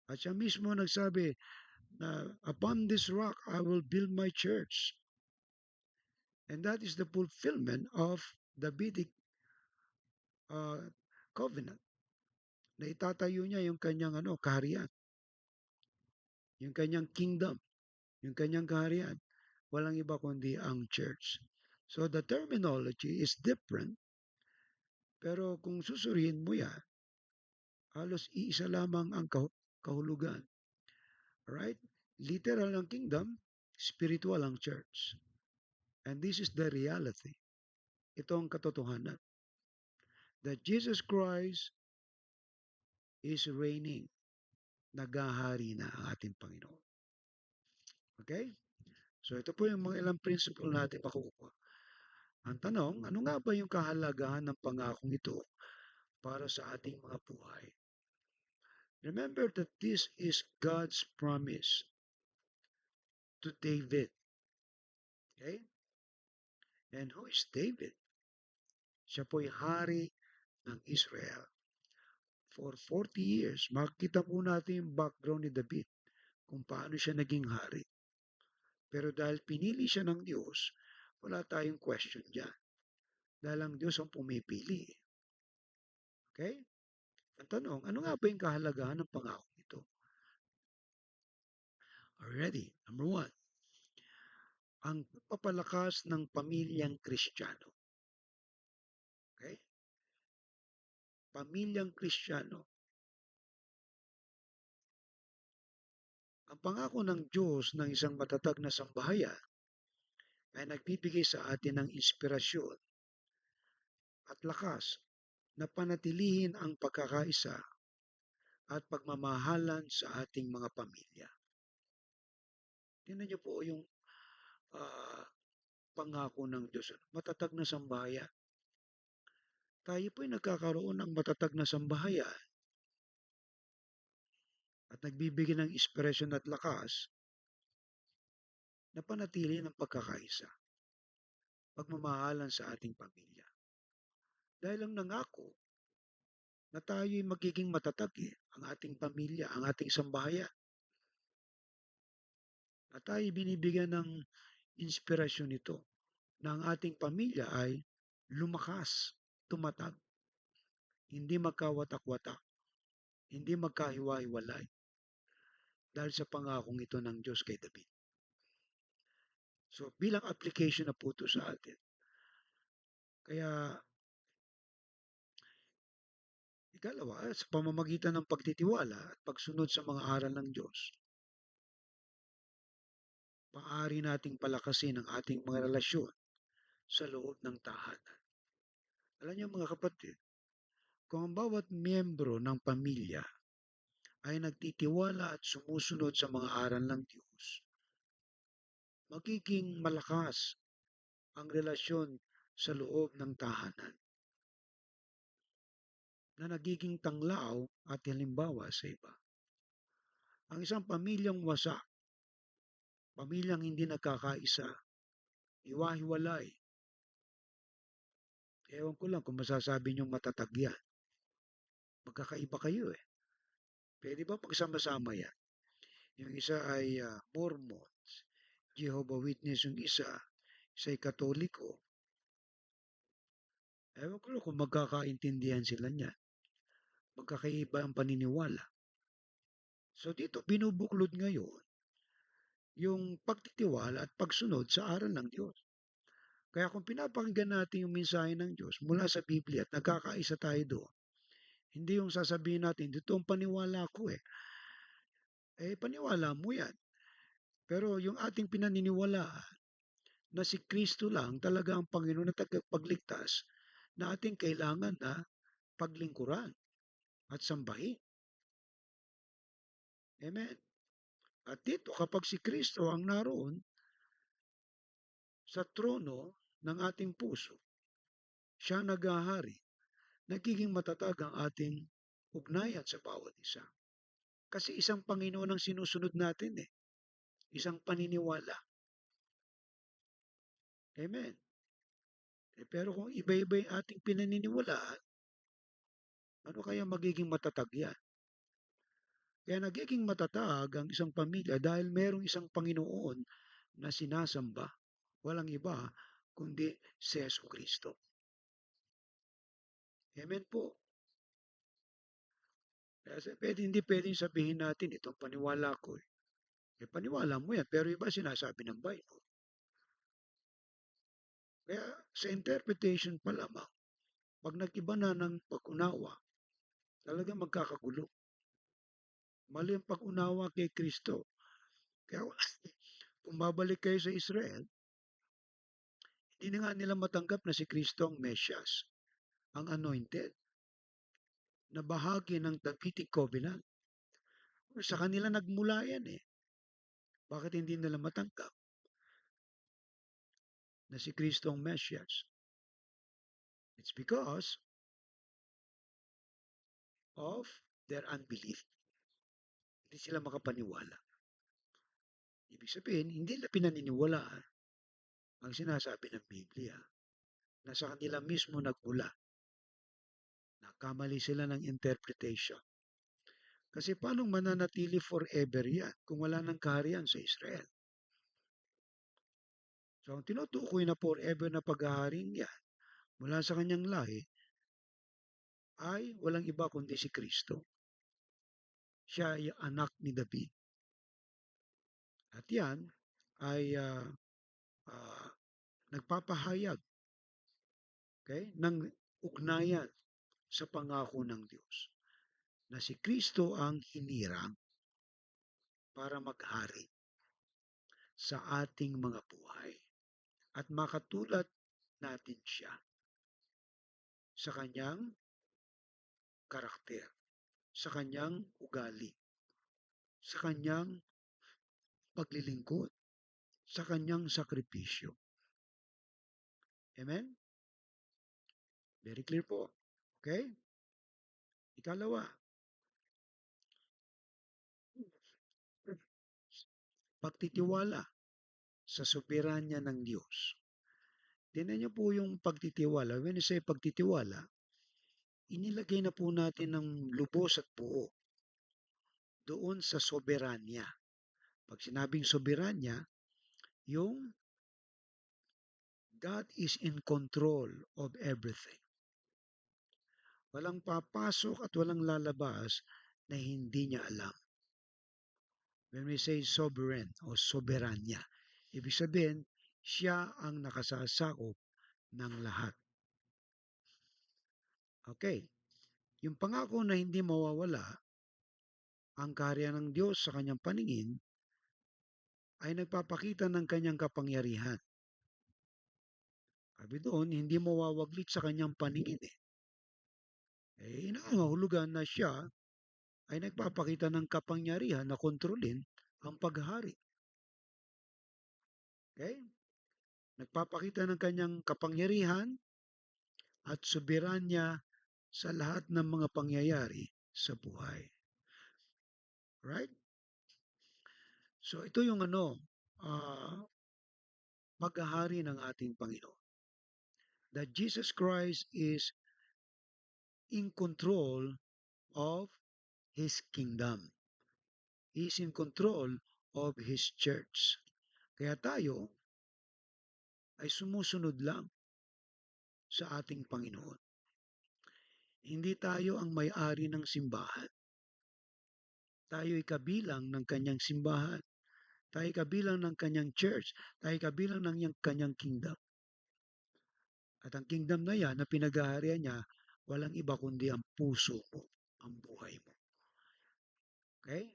At siya mismo nagsabi na, upon this rock I will build my church. And that is the fulfillment of the Davidic uh, covenant. Na itatayo niya yung kanyang kaharian, yung kanyang kingdom, yung kanyang kaharian. Walang iba kundi ang church. So the terminology is different, pero kung susuriin mo yan, halos iisa lamang ang kahulugan. Right? Literal ang kingdom, spiritual ang church. And this is the reality. Ito ang katotohanan. That Jesus Christ is reigning. Naghahari na ang ating Panginoon. Okay? So ito po yung mga ilang principle natin makukuha. Ang tanong, ano nga ba yung kahalagahan ng pangakong ito para sa ating mga buhay? Remember that this is God's promise to David. Okay? And who is David? Siya po'y hari ng Israel. For 40 years, makikita po natin yung background ni David kung paano siya naging hari. Pero dahil pinili siya ng Diyos, wala tayong question dyan. Dahil ang Diyos ang pumipili. Okay? Ang tanong, ano nga ba yung kahalagahan ng pangakong ito? Already, number one, ang papalakas ng pamilyang Kristiyano. Okay? Pamilyang Kristiyano. Ang pangako ng Diyos ng isang matatag na sambahayan ay nagbibigay sa atin ng inspirasyon at lakas na panatilihin ang pagkakaisa at pagmamahalan sa ating mga pamilya. Tingnan niyo po yung ah, pangako ng Diyos. Matatag na sambahayan. Tayo po'y nagkakaroon ng matatag na sambahayan at nagbibigay ng inspirasyon at lakas na panatili ng pagkakaisa, pagmamahalan sa ating pamilya. Dahil ang nangako na tayo'y magiging matatag ang ating pamilya, ang ating sambahayan. At tayo binibigyan ng inspirasyon nito na ang ating pamilya ay lumakas, tumatag, hindi magkawatak-watak, hindi magkahiwa-hiwalay dahil sa pangakong ito ng Diyos kay David. So bilang application na po ito sa atin. Kaya ikalawa, sa pamamagitan ng pagtitiwala at pagsunod sa mga aral ng Diyos, maaari nating palakasin ang ating mga relasyon sa loob ng tahanan. Alam niyo mga kapatid, kung ang bawat miyembro ng pamilya ay nagtitiwala at sumusunod sa mga aral ng Diyos, magiging malakas ang relasyon sa loob ng tahanan na nagiging tanglaw at halimbawa sa iba. Ang isang pamilyang wasak, pamilyang hindi nagkakaisa, hiwa-hiwalay, ewan ko lang kung masasabi niyong matatag yan. Magkakaiba kayo eh. Pwede ba pagsama-sama yan? Yung isa ay Mormons, Jehovah Witness yung isa ay Katoliko. Ewan ko lang kung magkakaintindihan sila niyan. Magkakaiba ang paniniwala. So dito binubuklod ngayon yung pagtitiwala at pagsunod sa aral ng Diyos. Kaya kung pinapakinggan natin yung mensahe ng Diyos mula sa Biblia at nagkakaisa tayo doon, hindi yung sasabihin natin, dito ang paniwala ko eh. Eh, paniwala mo yan. Pero yung ating pinaniniwalaan na si Kristo lang talaga ang Panginoon na tagapagligtas na ating kailangan na paglingkuran at sambahin. Amen. At dito, kapag si Kristo ang naroon sa trono ng ating puso, siya naghahari, nagiging matatag ang ating ugnayan sa bawat isa. Kasi isang Panginoon ang sinusunod natin eh. Isang paniniwala. Amen. Pero kung iba-iba yung ating pinaniniwalaan, ano kaya magiging matatag yan? Kaya nagiging matatag ang isang pamilya dahil merong isang Panginoon na sinasamba. Walang iba kundi si Yesu Kristo. Amen po. Kasi hindi pwedeng sabihin natin itong paniwala ko eh. Paniwala mo yan, pero iba sinasabi ng Bible. Kaya sa interpretation pa lamang, pag nag-iba na ng pag-unawa, talagang magkakagulo. Mali ang pag-unawa kay Kristo. Kaya kung babalik kayo sa Israel, hindi na nga nila matanggap na si Kristo ang Mesyas, ang anointed, na bahagi ng Davidic Covenant. Sa kanila nagmula yan eh. Bakit hindi nila matanggap na si Kristo ang Mesyas? It's because of their unbelief. Hindi sila makapaniwala. Ibig sabihin, hindi nila pinaniniwalaan ang sinasabi ng Biblia na sa kanila mismo nagmula. Nakamali sila ng interpretation. Kasi paano mananatili forever yan kung wala ng kaharian sa Israel? So, ang tinutukoy na forever na paghaharing yan mula sa kanyang lahi ay walang iba kundi si Kristo. Siya ay anak ni David. At yan ay uh, nagpapahayag ng ugnayan sa pangako ng Diyos na si Kristo ang hinirang para maghari sa ating mga buhay at makatulad natin siya sa kanyang karakter, sa kanyang ugali, sa kanyang paglilingkod, sa kanyang sakripisyo. Amen? Very clear po. Okay? Ikalawa, pagtitiwala sa soberanya ng Diyos. Tingnan niyo po yung pagtitiwala. When you say pagtitiwala, inilagay na po natin ng lubos at buo doon sa soberanya. Pag sinabing soberanya, yung God is in control of everything. Walang papasok at walang lalabas na hindi niya alam. When we say sovereign o soberanya, ibig sabihin, siya ang nakasasakop ng lahat. Okay. Yung pangako na hindi mawawala, ang kaharian ng Diyos sa kanyang paningin, ay nagpapakita ng kanyang kapangyarihan. Sabi doon, hindi mawawaglit sa kanyang paningin eh. Nangangahulugan na siya ay nagpapakita ng kapangyarihan na kontrolin ang paghahari. Okay? Nagpapakita ng kanyang kapangyarihan at soberanya sa lahat ng mga pangyayari sa buhay. Right? So ito yung paghahari ng ating Panginoon. That Jesus Christ is in control of His kingdom. He is in control of His church. Kaya tayo ay sumusunod lang sa ating Panginoon. Hindi tayo ang may-ari ng simbahan. Tayo ay kabilang ng kanyang simbahan. Tayo ay kabilang ng kanyang church. Tayo ay kabilang ng kanyang kingdom. At ang kingdom na yan, na pinaghaharian niya, walang iba kundi ang puso mo, ang buhay mo. Okay?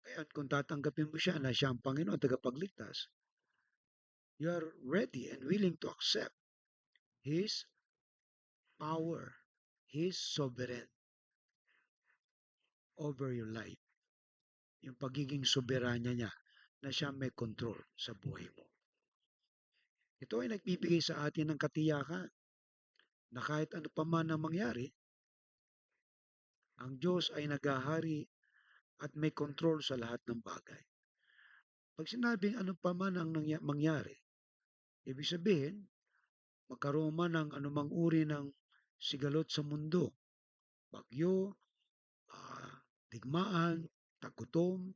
Kaya kung tatanggapin mo siya na siya ang Panginoon, tagapagligtas, you are ready and willing to accept His power, His sovereign over your life. Yung pagiging soberanya niya na siya may control sa buhay mo. Ito ay nagbibigay sa atin ng katiyakan na kahit ano pa man ang mangyari, ang Diyos ay naghahari at may control sa lahat ng bagay. Pag sinabing ano pa man ang mangyari, ibig sabihin, magkaroon man ng anumang uri ng sigalot sa mundo, bagyo, digmaan, tagutom,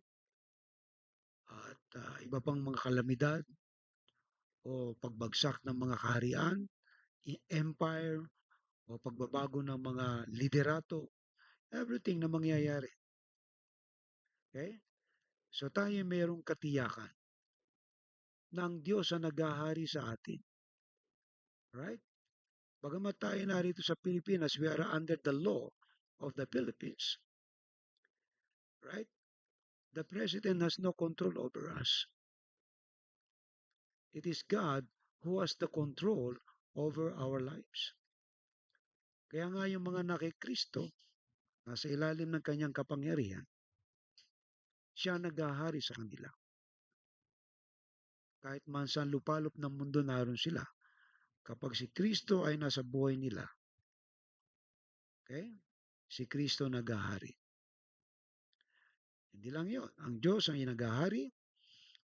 at iba pang mga kalamidad o pagbagsak ng mga kaharian, empire, o pagbabago ng mga liderato, everything na mangyayari. Okay? So tayo mayroong katiyakan na ang Diyos ang naghahari sa atin. Right? Bagamat tayo narito sa Pilipinas, we are under the law of the Philippines. Right? The President has no control over us. It is God who has the control over our lives. Kaya nga yung mga nakikristo, nasa ilalim ng kanyang kapangyarihan, siya naghahari sa kanila. Kahit man saan lupalop ng mundo naroon sila, kapag si Kristo ay nasa buhay nila, okay? Si Kristo naghahari. Hindi lang yon. Ang Diyos ang naghahari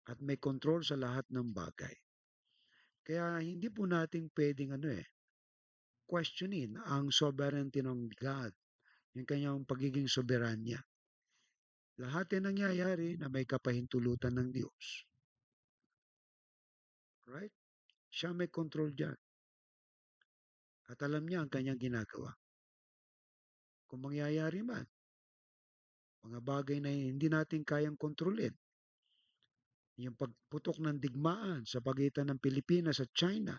at may control sa lahat ng bagay. Kaya hindi po natin pwedeng questionin ang sovereignty ng God, yung kanyang pagiging soberanya. Lahat ay nangyayari na may kapahintulutan ng Diyos. Right? Siya may control dyan. At alam niya ang kanyang ginagawa. Kung mangyayari man, mga bagay na hindi natin kayang kontrolin, yung pagputok ng digmaan sa pagitan ng Pilipinas at China,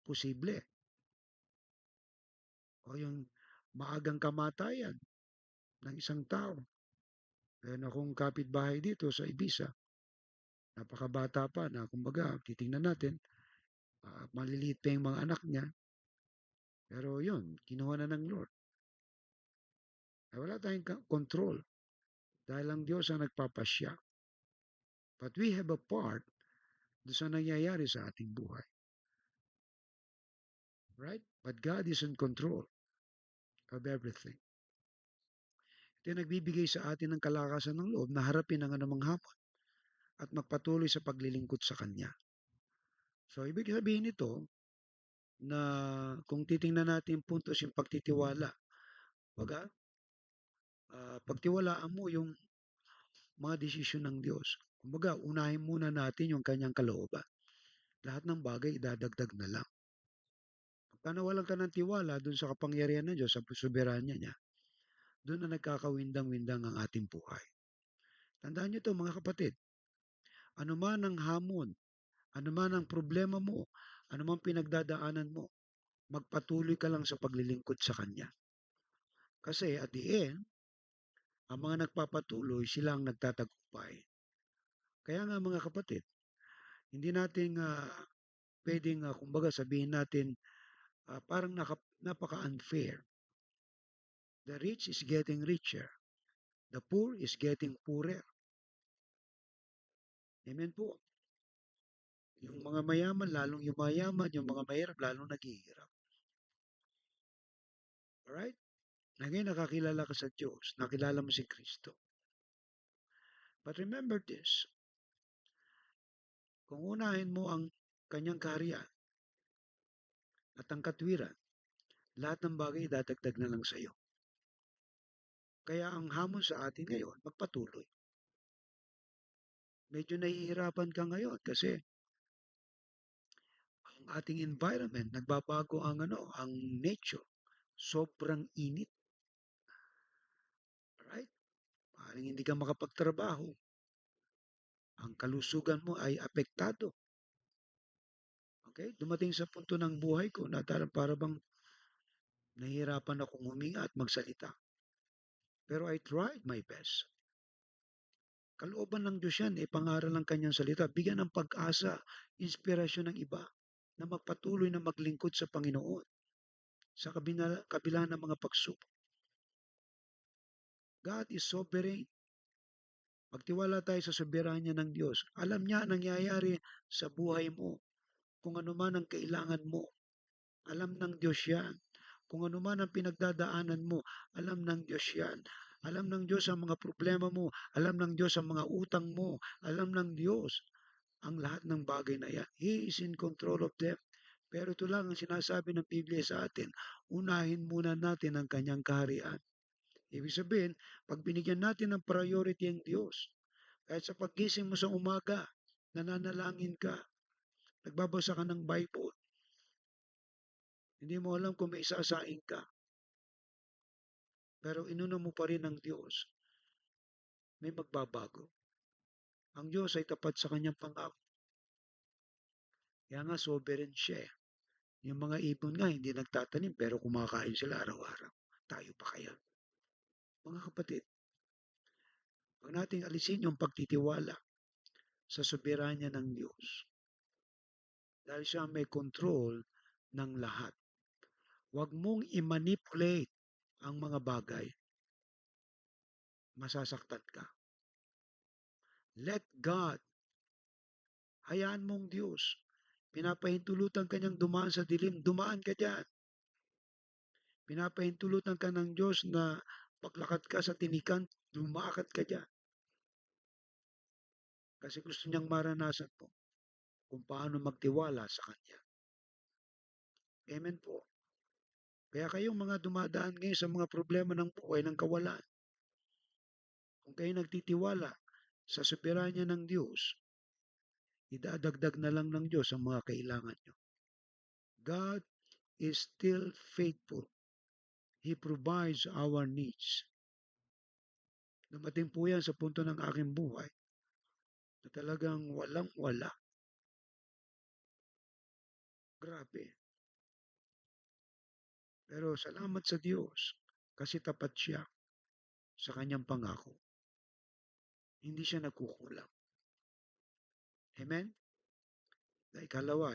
posible. O yung maagang kamatayan ng isang tao. Meron akong kapitbahay dito sa Ibiza. Napakabata pa na kumbaga, titingnan natin, maliliit pa yung mga anak niya. Pero yun, kinuha na ng Lord. Ay wala tayong control dahil ang Diyos ang nagpapasya. But we have a part doon sa nangyayari sa ating buhay. Right? But God is in control of everything. Ito yung nagbibigay sa atin ng kalakasan ng loob na harapin ang anumang hamon at magpatuloy sa paglilingkod sa Kanya. So, ibig sabihin nito na kung titingnan natin puntos yung pagtitiwala, baga, pagtiwalaan mo yung mga desisyon ng Diyos. Kumbaga, unahin muna natin yung kanyang kalooban. Lahat ng bagay, idadagdag na lang. Pagka nawalan ka ng tiwala dun sa kapangyarihan ng Diyos, sa soberanya niya, doon na nagkakawindang-windang ang ating buhay. Tandaan nyo to mga kapatid, anuman ang hamon, anuman ang problema mo, anuman pinagdadaanan mo, magpatuloy ka lang sa paglilingkod sa Kanya. Kasi at the end, ang mga nagpapatuloy, sila ang nagtatagumpay. Kaya nga mga kapatid, hindi natin pwedeng, kumbaga sabihin natin, parang napaka-unfair. The rich is getting richer. The poor is getting poorer. Amen po. Yung mga mayaman lalong yumayaman, yung mga mahirap lalong naghihirap. Alright? Na ngayon nakakilala ka sa Diyos, nakilala mo si Kristo. But remember this, kung unahin mo ang kanyang kaharian at ang katwiran, lahat ng bagay dadagdag na lang sa iyo. Kaya ang hamon sa atin ngayon, magpatuloy. Medyo nahihirapan ka ngayon kasi ang ating environment, nagbabago ang ang nature. Sobrang init, right? Maaaring hindi ka makapagtrabaho. Ang kalusugan mo ay apektado. Okay? Dumating sa punto ng buhay ko na para bang nahihirapan akong huminga at magsalita. Pero I tried my best. Kalooban ng Diyos yan, pangaral ng kanyang salita, bigyan ng pag-asa, inspirasyon ng iba na magpatuloy na maglingkod sa Panginoon sa kabila ng mga pagsubok. God is sovereign. Magtiwala tayo sa soberanya ng Diyos. Alam niya ang nangyayari sa buhay mo. Kung ano man ang kailangan mo, alam ng Diyos yan. Kung ano man ang pinagdadaanan mo, alam ng Diyos yan. Alam ng Diyos ang mga problema mo. Alam ng Diyos ang mga utang mo. Alam ng Diyos ang lahat ng bagay na yan. He is in control of them. Pero ito lang ang sinasabi ng Biblia sa atin, unahin muna natin ang kanyang kaharian. Ibig sabihin, pag binigyan natin ng priority ang Diyos, kahit sa paggising mo sa umaga, nananalangin ka, nagbabasa ka ng Bible, hindi mo alam kung may isasaing ka, pero inuna mo pa rin ang Diyos, may magbabago. Ang Diyos ay tapat sa kanyang pangako. Kaya nga sovereign siya. Yung mga ibon nga hindi nagtatanim pero kumakain sila araw-araw. Tayo pa kaya? Mga kapatid, huwag nating alisin yung pagtitiwala sa soberanya ng Diyos. Dahil siya may control ng lahat. Huwag mong i-manipulate ang mga bagay. Masasaktan ka. Let God, hayaan mong Diyos. Pinapahintulutan kanyang dumaan sa dilim, dumaan ka dyan. Pinapahintulutan ka ng Diyos na paglakad ka sa tinikan, lumakad ka dyan. Kasi gusto niyang maranasan mo kung paano magtiwala sa Kanya. Amen po. Kaya kayong mga dumadaan ngayon sa mga problema ng buhay, ng kawalan, kung kayo nagtitiwala sa soberanya ng Diyos, idadagdag na lang ng Diyos ang mga kailangan nyo. God is still faithful. He provides our needs. Dumating po yan sa punto ng aking buhay na talagang walang-wala. Grabe. Pero salamat sa Diyos kasi tapat siya sa kanyang pangako. Hindi siya nagkukulang. Amen? Ikatlo,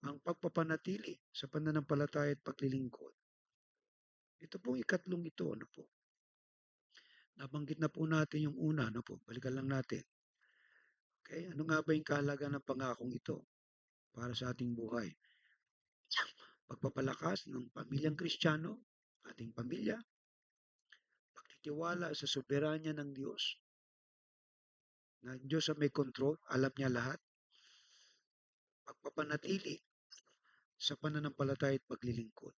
ang pagpapanatili sa pananampalataya at paglilingkod. Ito pong ikatlong ito, ano po? Nabanggit na po natin yung una, ano po? Balikan lang natin. Okay, ano nga ba yung kahalagan ng pangakong ito para sa ating buhay? Pagpapalakas ng pamilyang Kristiyano, ating pamilya, pagtitiwala sa soberanya ng Diyos, na Diyos ang may control, alam niya lahat, pagpapanatili sa pananampalataya at paglilingkod.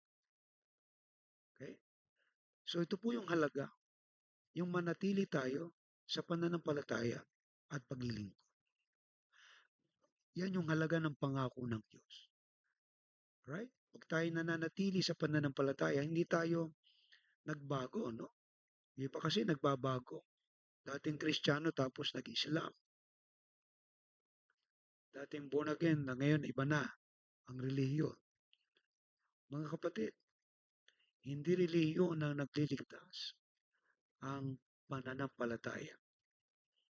Okay? So ito po yung halaga, yung manatili tayo sa pananampalataya at paglilingkod. Yan yung halaga ng pangako ng Diyos. Right? Pag tayo nananatili sa pananampalataya, hindi tayo nagbago, no? Hindi pa kasi nagbabago. Dating Kristiyano tapos nag-Islam. Dating born again na ngayon iba na ang relihiyon. Mga kapatid, hindi relihiyon ang nagliligtas, ang pananampalataya.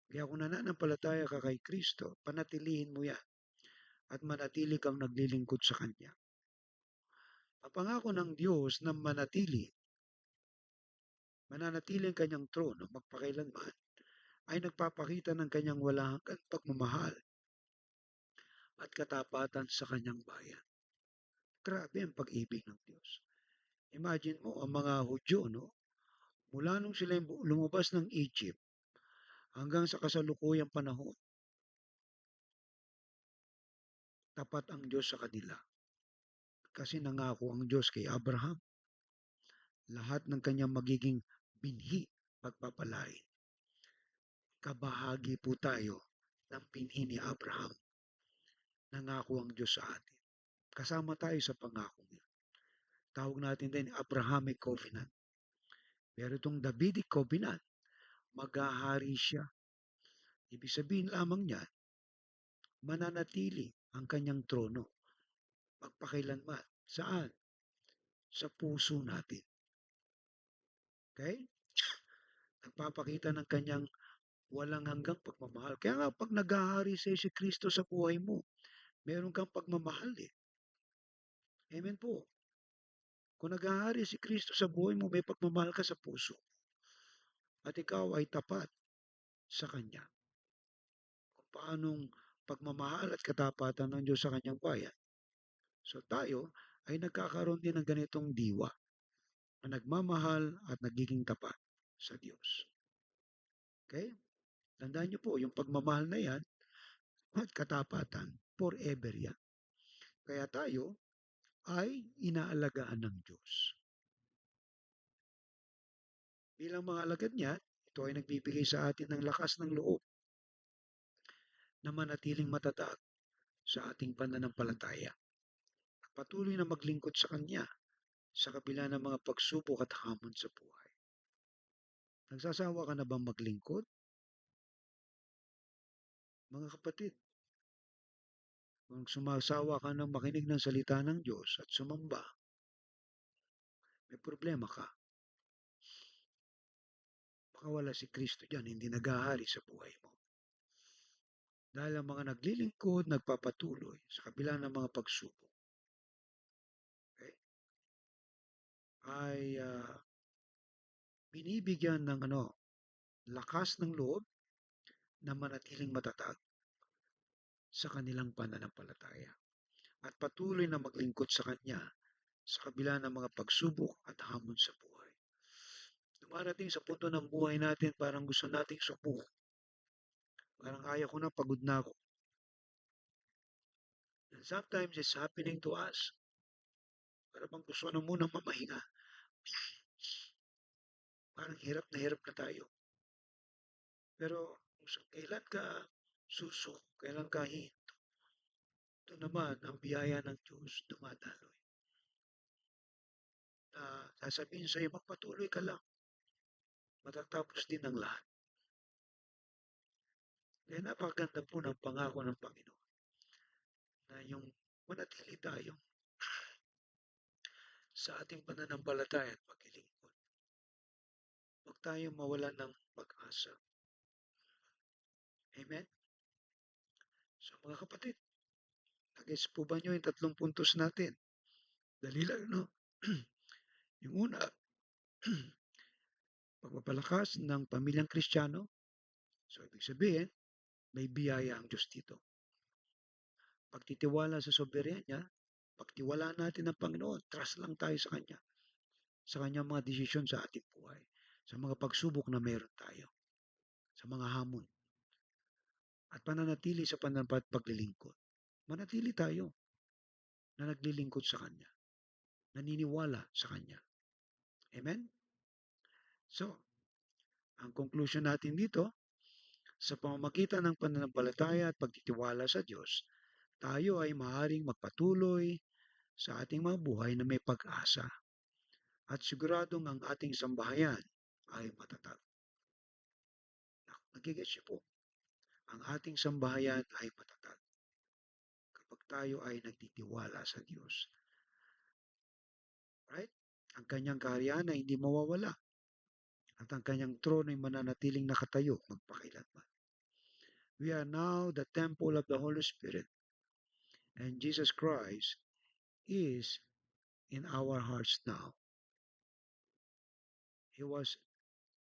Kaya kung nananampalataya ka kay Kristo, panatilihin mo yan at manatili kang naglilingkod sa Kanya. Ang pangako ng Diyos na mananatili ang Kanyang trono magpakailanman, ay nagpapakita ng Kanyang walang hanggang pagmamahal at katapatan sa kanyang bayan. Grabe ang pag-ibig ng Diyos. Imagine mo, ang mga Hudyo, no? Mula nung sila lumabas ng Egypt hanggang sa kasalukuyang panahon, tapat ang Diyos sa kanila. Kasi nangako ang Diyos kay Abraham, lahat ng kanyang magiging binhi, pagpapalain. Kabahagi po tayo ng binhi ni Abraham. Nangako ang Diyos sa atin. Kasama tayo sa pangako niya. Tawag natin din Abrahamic Covenant. Pero itong Davidic Covenant, maghahari siya. Ibig sabihin lamang niya, mananatili ang kanyang trono magpakailanman. Saan? Sa puso natin. Okay? Nagpapakita ng kanyang walang hanggang pagmamahal. Kaya nga, pag naghahari sa si Kristo sa buhay mo, meron kang pagmamahal eh. Amen po. Kung naghahari si Kristo sa buhay mo, may pagmamahal ka sa puso. At ikaw ay tapat sa Kanya. Kung paanong pagmamahal at katapatan ng Diyos sa Kanyang bayan. So tayo ay nagkakaroon din ng ganitong diwa na nagmamahal at nagiging tapat sa Diyos. Okay? Tandaan niyo po, yung pagmamahal na yan at katapatan, forever yan. Kaya tayo ay inaalagaan ng Diyos. Bilang mga alagad niya, ito ay nagbibigay sa atin ng lakas ng loob na manatiling matatag sa ating pananampalataya. Patuloy na maglingkod sa Kanya sa kabila ng mga pagsubok at hamon sa buhay. Nagsasawa ka na bang maglingkod? Mga kapatid, kung sumasawa ka ng makinig ng salita ng Diyos at sumamba, may problema ka. Baka wala si Kristo dyan, hindi naghahari sa buhay mo. Dahil ang mga naglilingkod, nagpapatuloy sa kabila ng mga pagsubok, okay, ay binibigyan ng lakas ng loob na manatiling matatag sa kanilang pananampalataya at patuloy na maglingkod sa Kanya sa kabila ng mga pagsubok at hamon sa buhay. Dumarating sa punto ng buhay natin parang gusto nating subukan. Parang ayaw ko na, pagod na ako. And sometimes it's happening to us. Parang gusto na munang mamahinga. Parang hirap na tayo. Pero kailan ka susok, kailan ka hinto, ito naman ang biyaya ng Diyos dumadaloy. Sasabihin sa'yo, magpatuloy ka lang. Matatapos din ang lahat. Kaya napakaganda po ng pangako ng Panginoon na yung manatili tayo sa ating pananampalataya at paglilingkod. Huwag tayong mawalan ng pag-asa. Amen? So mga kapatid, nag-gets po ba nyo yung 3 puntos natin? Dali lang, no? Yung una, pagpapalakas ng pamilyang Kristiyano. So, ibig sabihin, may biyaya ang Diyos dito. Pagtitiwala sa soberanya niya, pagtiwalaan natin ng Panginoon, trust lang tayo sa Kanya, sa Kanyang mga desisyon sa ating buhay, sa mga pagsubok na meron tayo, sa mga hamon, at pananatili sa pananampalat paglilingkod. Manatili tayo na naglilingkod sa Kanya, naniniwala sa Kanya. Amen? So, ang conclusion natin dito, sa pamamagitan ng pananampalataya at pagtitiwala sa Diyos, tayo ay maaaring magpatuloy sa ating mga buhay na may pag-asa at siguradong ang ating sambahayan ay matatag. Nagigets niyo po, ang ating sambahayan ay matatag kapag tayo ay nagtitiwala sa Diyos. Right? Ang kanyang kaharian ay hindi mawawala at ang kanyang trono ay mananatiling nakatayo magpakailanman. We are now the temple of the Holy Spirit, and Jesus Christ is in our hearts now. He was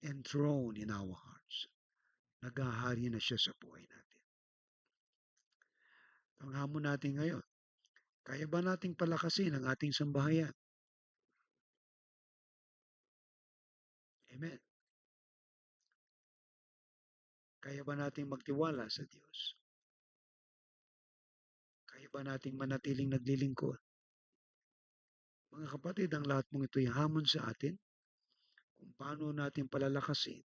enthroned in our hearts. Naghahari na siya sa buhay natin. Ang hamon natin ngayon, kaya ba nating palakasin ang ating sambahayan? Amen. Kaya ba nating magtiwala sa Diyos? Kaya ba nating manatiling naglilingkod? Mga kapatid, ang lahat mong ito'y hamon sa atin kung paano natin palalakasin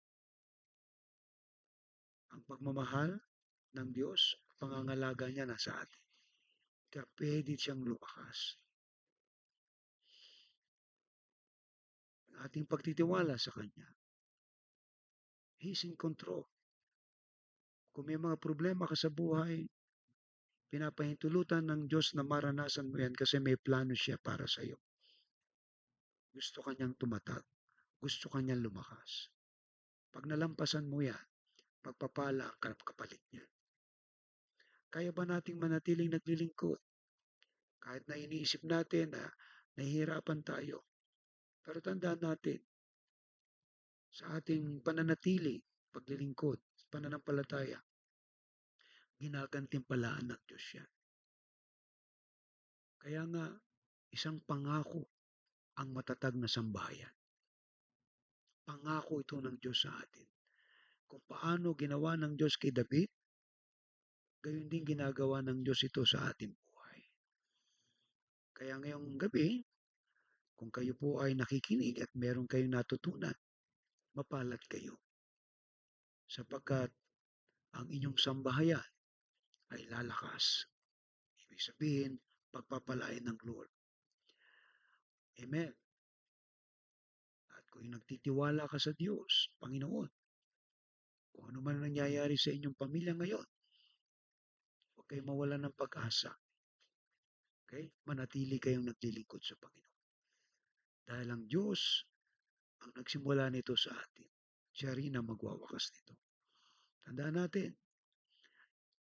ang pagmamahal ng Diyos, pangangalaga niya nasa atin. Kaya pwede siyang lumakas. Ang ating pagtitiwala sa Kanya. He's in control. Kung may mga problema ka sa buhay, pinapahintulutan ng Diyos na maranasan mo yan kasi may plano siya para sa iyo. Gusto kanyang tumatag. Gusto kanyang lumakas. Pag nalampasan mo yan, pagpapala ang kapalit niya. Kaya ba nating manatiling naglilingkod? Kahit na iniisip natin na nahihirapan tayo. Pero tandaan natin, sa ating pananatili, paglilingkod, pananampalataya, ginagantimpalaan ng Diyos yan. Kaya nga, isang pangako ang matatag na sambahayan. Pangako ito ng Diyos sa atin. Kung paano ginawa ng Diyos kay David, gayon din ginagawa ng Diyos ito sa ating buhay. Kaya ngayong gabi, kung kayo po ay nakikinig at meron kayong natutunan, mapalad kayo. Sapagkat ang inyong sambahayan ay lalakas. Ibig sabihin, pagpapalain ng Lord. Amen. At kung nagtitiwala ka sa Diyos, Panginoon, kung ano man nangyayari sa inyong pamilya ngayon, huwag kayong mawalan ng pag-asa. Okay? Manatili kayong naglilingkod sa Panginoon. Dahil ang Diyos ang nagsimula nito sa atin. Siya rin ang magwawakas nito. Tandaan natin,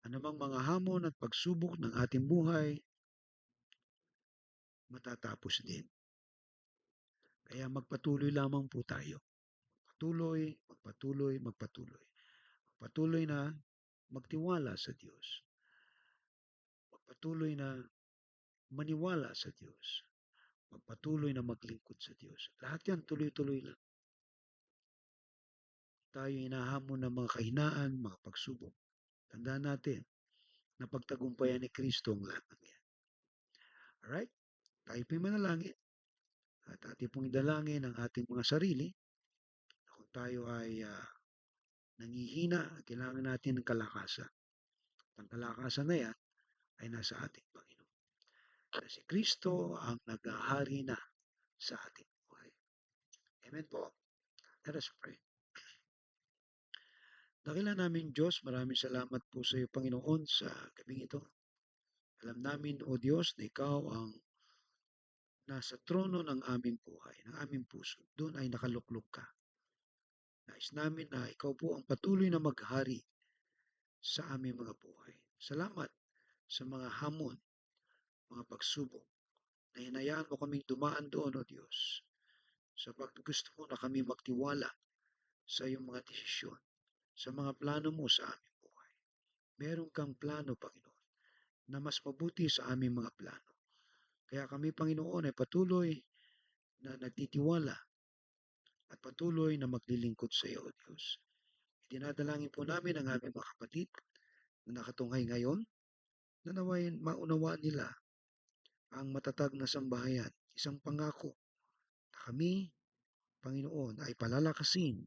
anumang mga hamon at pagsubok ng ating buhay, matatapos din. Kaya magpatuloy lamang po tayo. Patuloy, magpatuloy, magpatuloy. Patuloy na magtiwala sa Diyos. Magpatuloy na maniwala sa Diyos. Magpatuloy na maglingkod sa Diyos. Lahat yan tuloy-tuloy lang. Tayo hinahamon ng mga kahinaan, mga pagsubok. Tandaan natin na pagtagumpayan ni Kristo ang lahat ng yan. Alright? Tayo po'y manalangin. At ating pong idalangin ang ating mga sarili. Kung tayo ay nangihina, kailangan natin ng kalakasan. Ang kalakasan na yan ay nasa ating Panginoon. Na si Kristo ang naghahari na sa ating buhay. Amen po. Let us pray. Dakila namin Diyos, maraming salamat po sa iyo, Panginoon, sa gabing ito. Alam namin, O Diyos, na Ikaw ang nasa trono ng aming buhay, ng aming puso. Doon ay nakaluklok ka. Nais namin na Ikaw po ang patuloy na maghari sa aming mga buhay. Salamat sa mga hamon, mga pagsubok, na hinayaan mo kaming dumaan doon, O Diyos, sa gusto mo na kami magtiwala sa iyong mga desisyon, sa mga plano mo sa aming buhay. Meron kang plano, Panginoon, na mas mabuti sa aming mga plano. Kaya kami, Panginoon, ay patuloy na nagtitiwala at patuloy na maglilingkod sa iyo, O Diyos. Dinadalangin po namin ang aming mga kapatid na nakatunghay ngayon, na nawain maunawaan nila ang matatag na sambahayan, isang pangako na kami, Panginoon, ay palalakasin,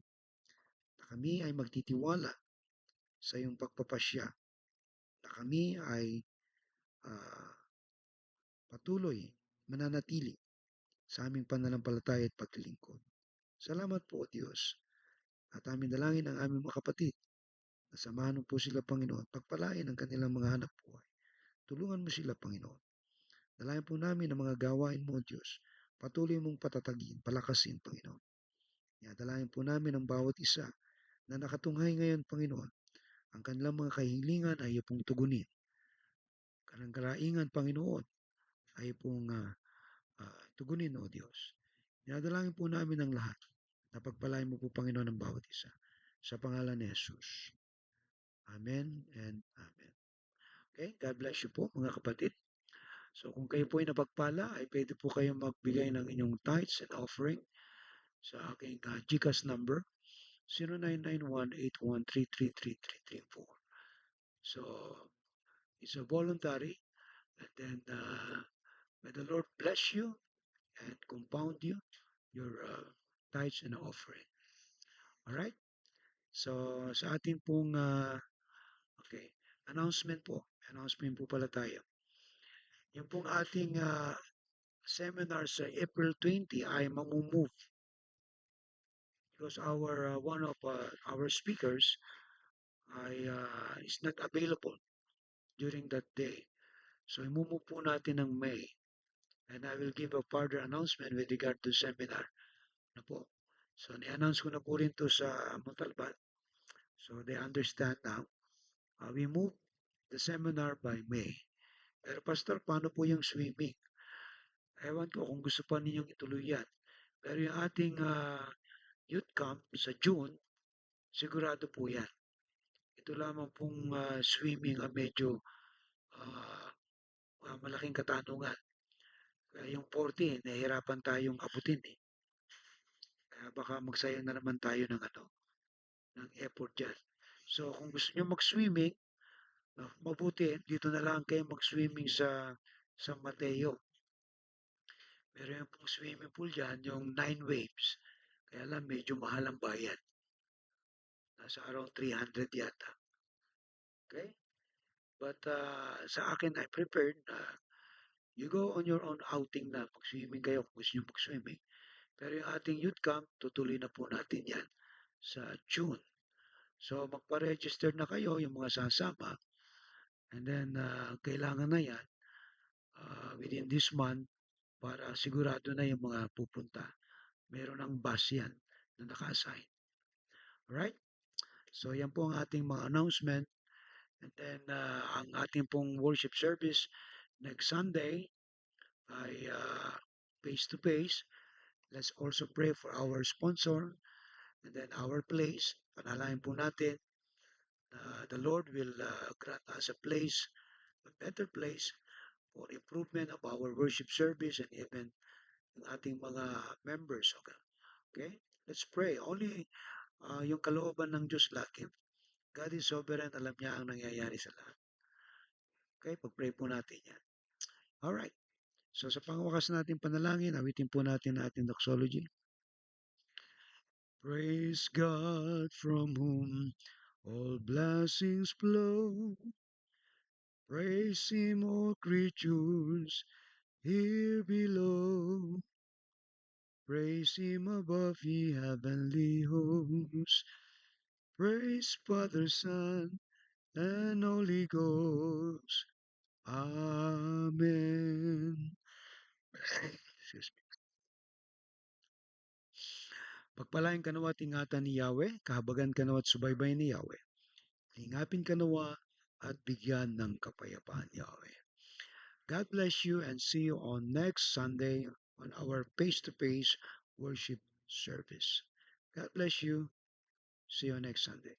na kami ay magtitiwala sa iyong pagpapasya, na kami ay uh, patuloy mananatili sa aming pananampalataya at paglilingkod. Salamat po, O Diyos. At aming dalangin ang aming mga kapatid na samahan mo po sila, Panginoon. Pagpalain ang kanilang mga hanap buhay. Tulungan mo sila, Panginoon. Dalangin po namin ang mga gawain mo, O Diyos. Patuloy mong patatagin, palakasin, Panginoon. Dalangin po namin ang bawat isa na nakatunghay ngayon, Panginoon. Ang kanilang mga kahilingan ay iyong tugunin. Kanang karaingan, Panginoon, ay pong tugunin, O Diyos. Dinadalangin po namin ang lahat na pagpalain mo po, Panginoon, ang bawat isa. Sa pangalan ni Jesus. Amen and Amen. Okay? God bless you po mga kapatid. So kung kayo po ay napagpala, ay pwede po kayong magbigay ng inyong tithes and offering sa aking GCash number 099181333334. So it's a voluntary, and then may the Lord bless you and compound you your tithes and offering. All right? So sa ating pong okay, announcement po pala tayo. Yung pong ating seminar sa April 20 ay mamumove because our one of our speakers is not available during that day. So imumove po natin ng May, and I will give a further announcement with regard to seminar na po. So ni-announce ko na po rin to sa Montalban. So they understand now. We move the seminar by May. Pero Pastor, paano po yung swimming? Ewan ko kung gusto pa ninyong ituloy yan. Pero yung ating youth camp sa June, sigurado po yan. Ito lamang pong swimming medyo ah, malaking katanungan. Kaya yung 40, nahihirapan tayong abutin eh. Kaya baka magsayang na naman tayo ng ng effort dyan. So kung gusto nyo mag-swimming, mabuti dito na lang kayo mag-swimming sa San Mateo. Pero yung pong swimming pool dyan, yung 9 waves, kaya lang medyo mahal ang bayad. Nasa around 300 yata. Okay? But sa akin, I prepared na you go on your own outing na mag-swimming kayo kung gusto nyo mag-swimming. Pero yung ating youth camp, tutuloy na po natin yan sa June. So magpa-register na kayo yung mga sasama, and then kailangan na yan within this month para sigurado na yung mga pupunta. Meron ng bus yan na naka-assign. Alright? So yan po ang ating mga announcement. And then ang ating pong worship service next Sunday ay face to face. Let's also pray for our sponsor and then our place. Panalangin po natin na the Lord will grant us a place, a better place for improvement of our worship service and even ng ating mga members. Okay? Okay? Let's pray. Only yung kalooban ng Diyos lagi. God is sovereign. Alam niya ang nangyayari sa lahat. Okay? Pag-pray po natin yan. Alright. So sa pangwakas natin panalangin, awitin po natin ang ating doxology. Praise God from whom all blessings flow. Praise Him, all creatures here below. Praise Him above, ye heavenly hosts. Praise Father, Son, and Holy Ghost. Amen. Excuse me. Pagpalain ka nawa at ingatan ni Yahweh, kahabagan ka nawa at subaybay ni Yahweh. Lingapin ka nawa at bigyan ng kapayapaan, Yahweh. God bless you and see you on next Sunday on our face-to-face worship service. God bless you. See you next Sunday.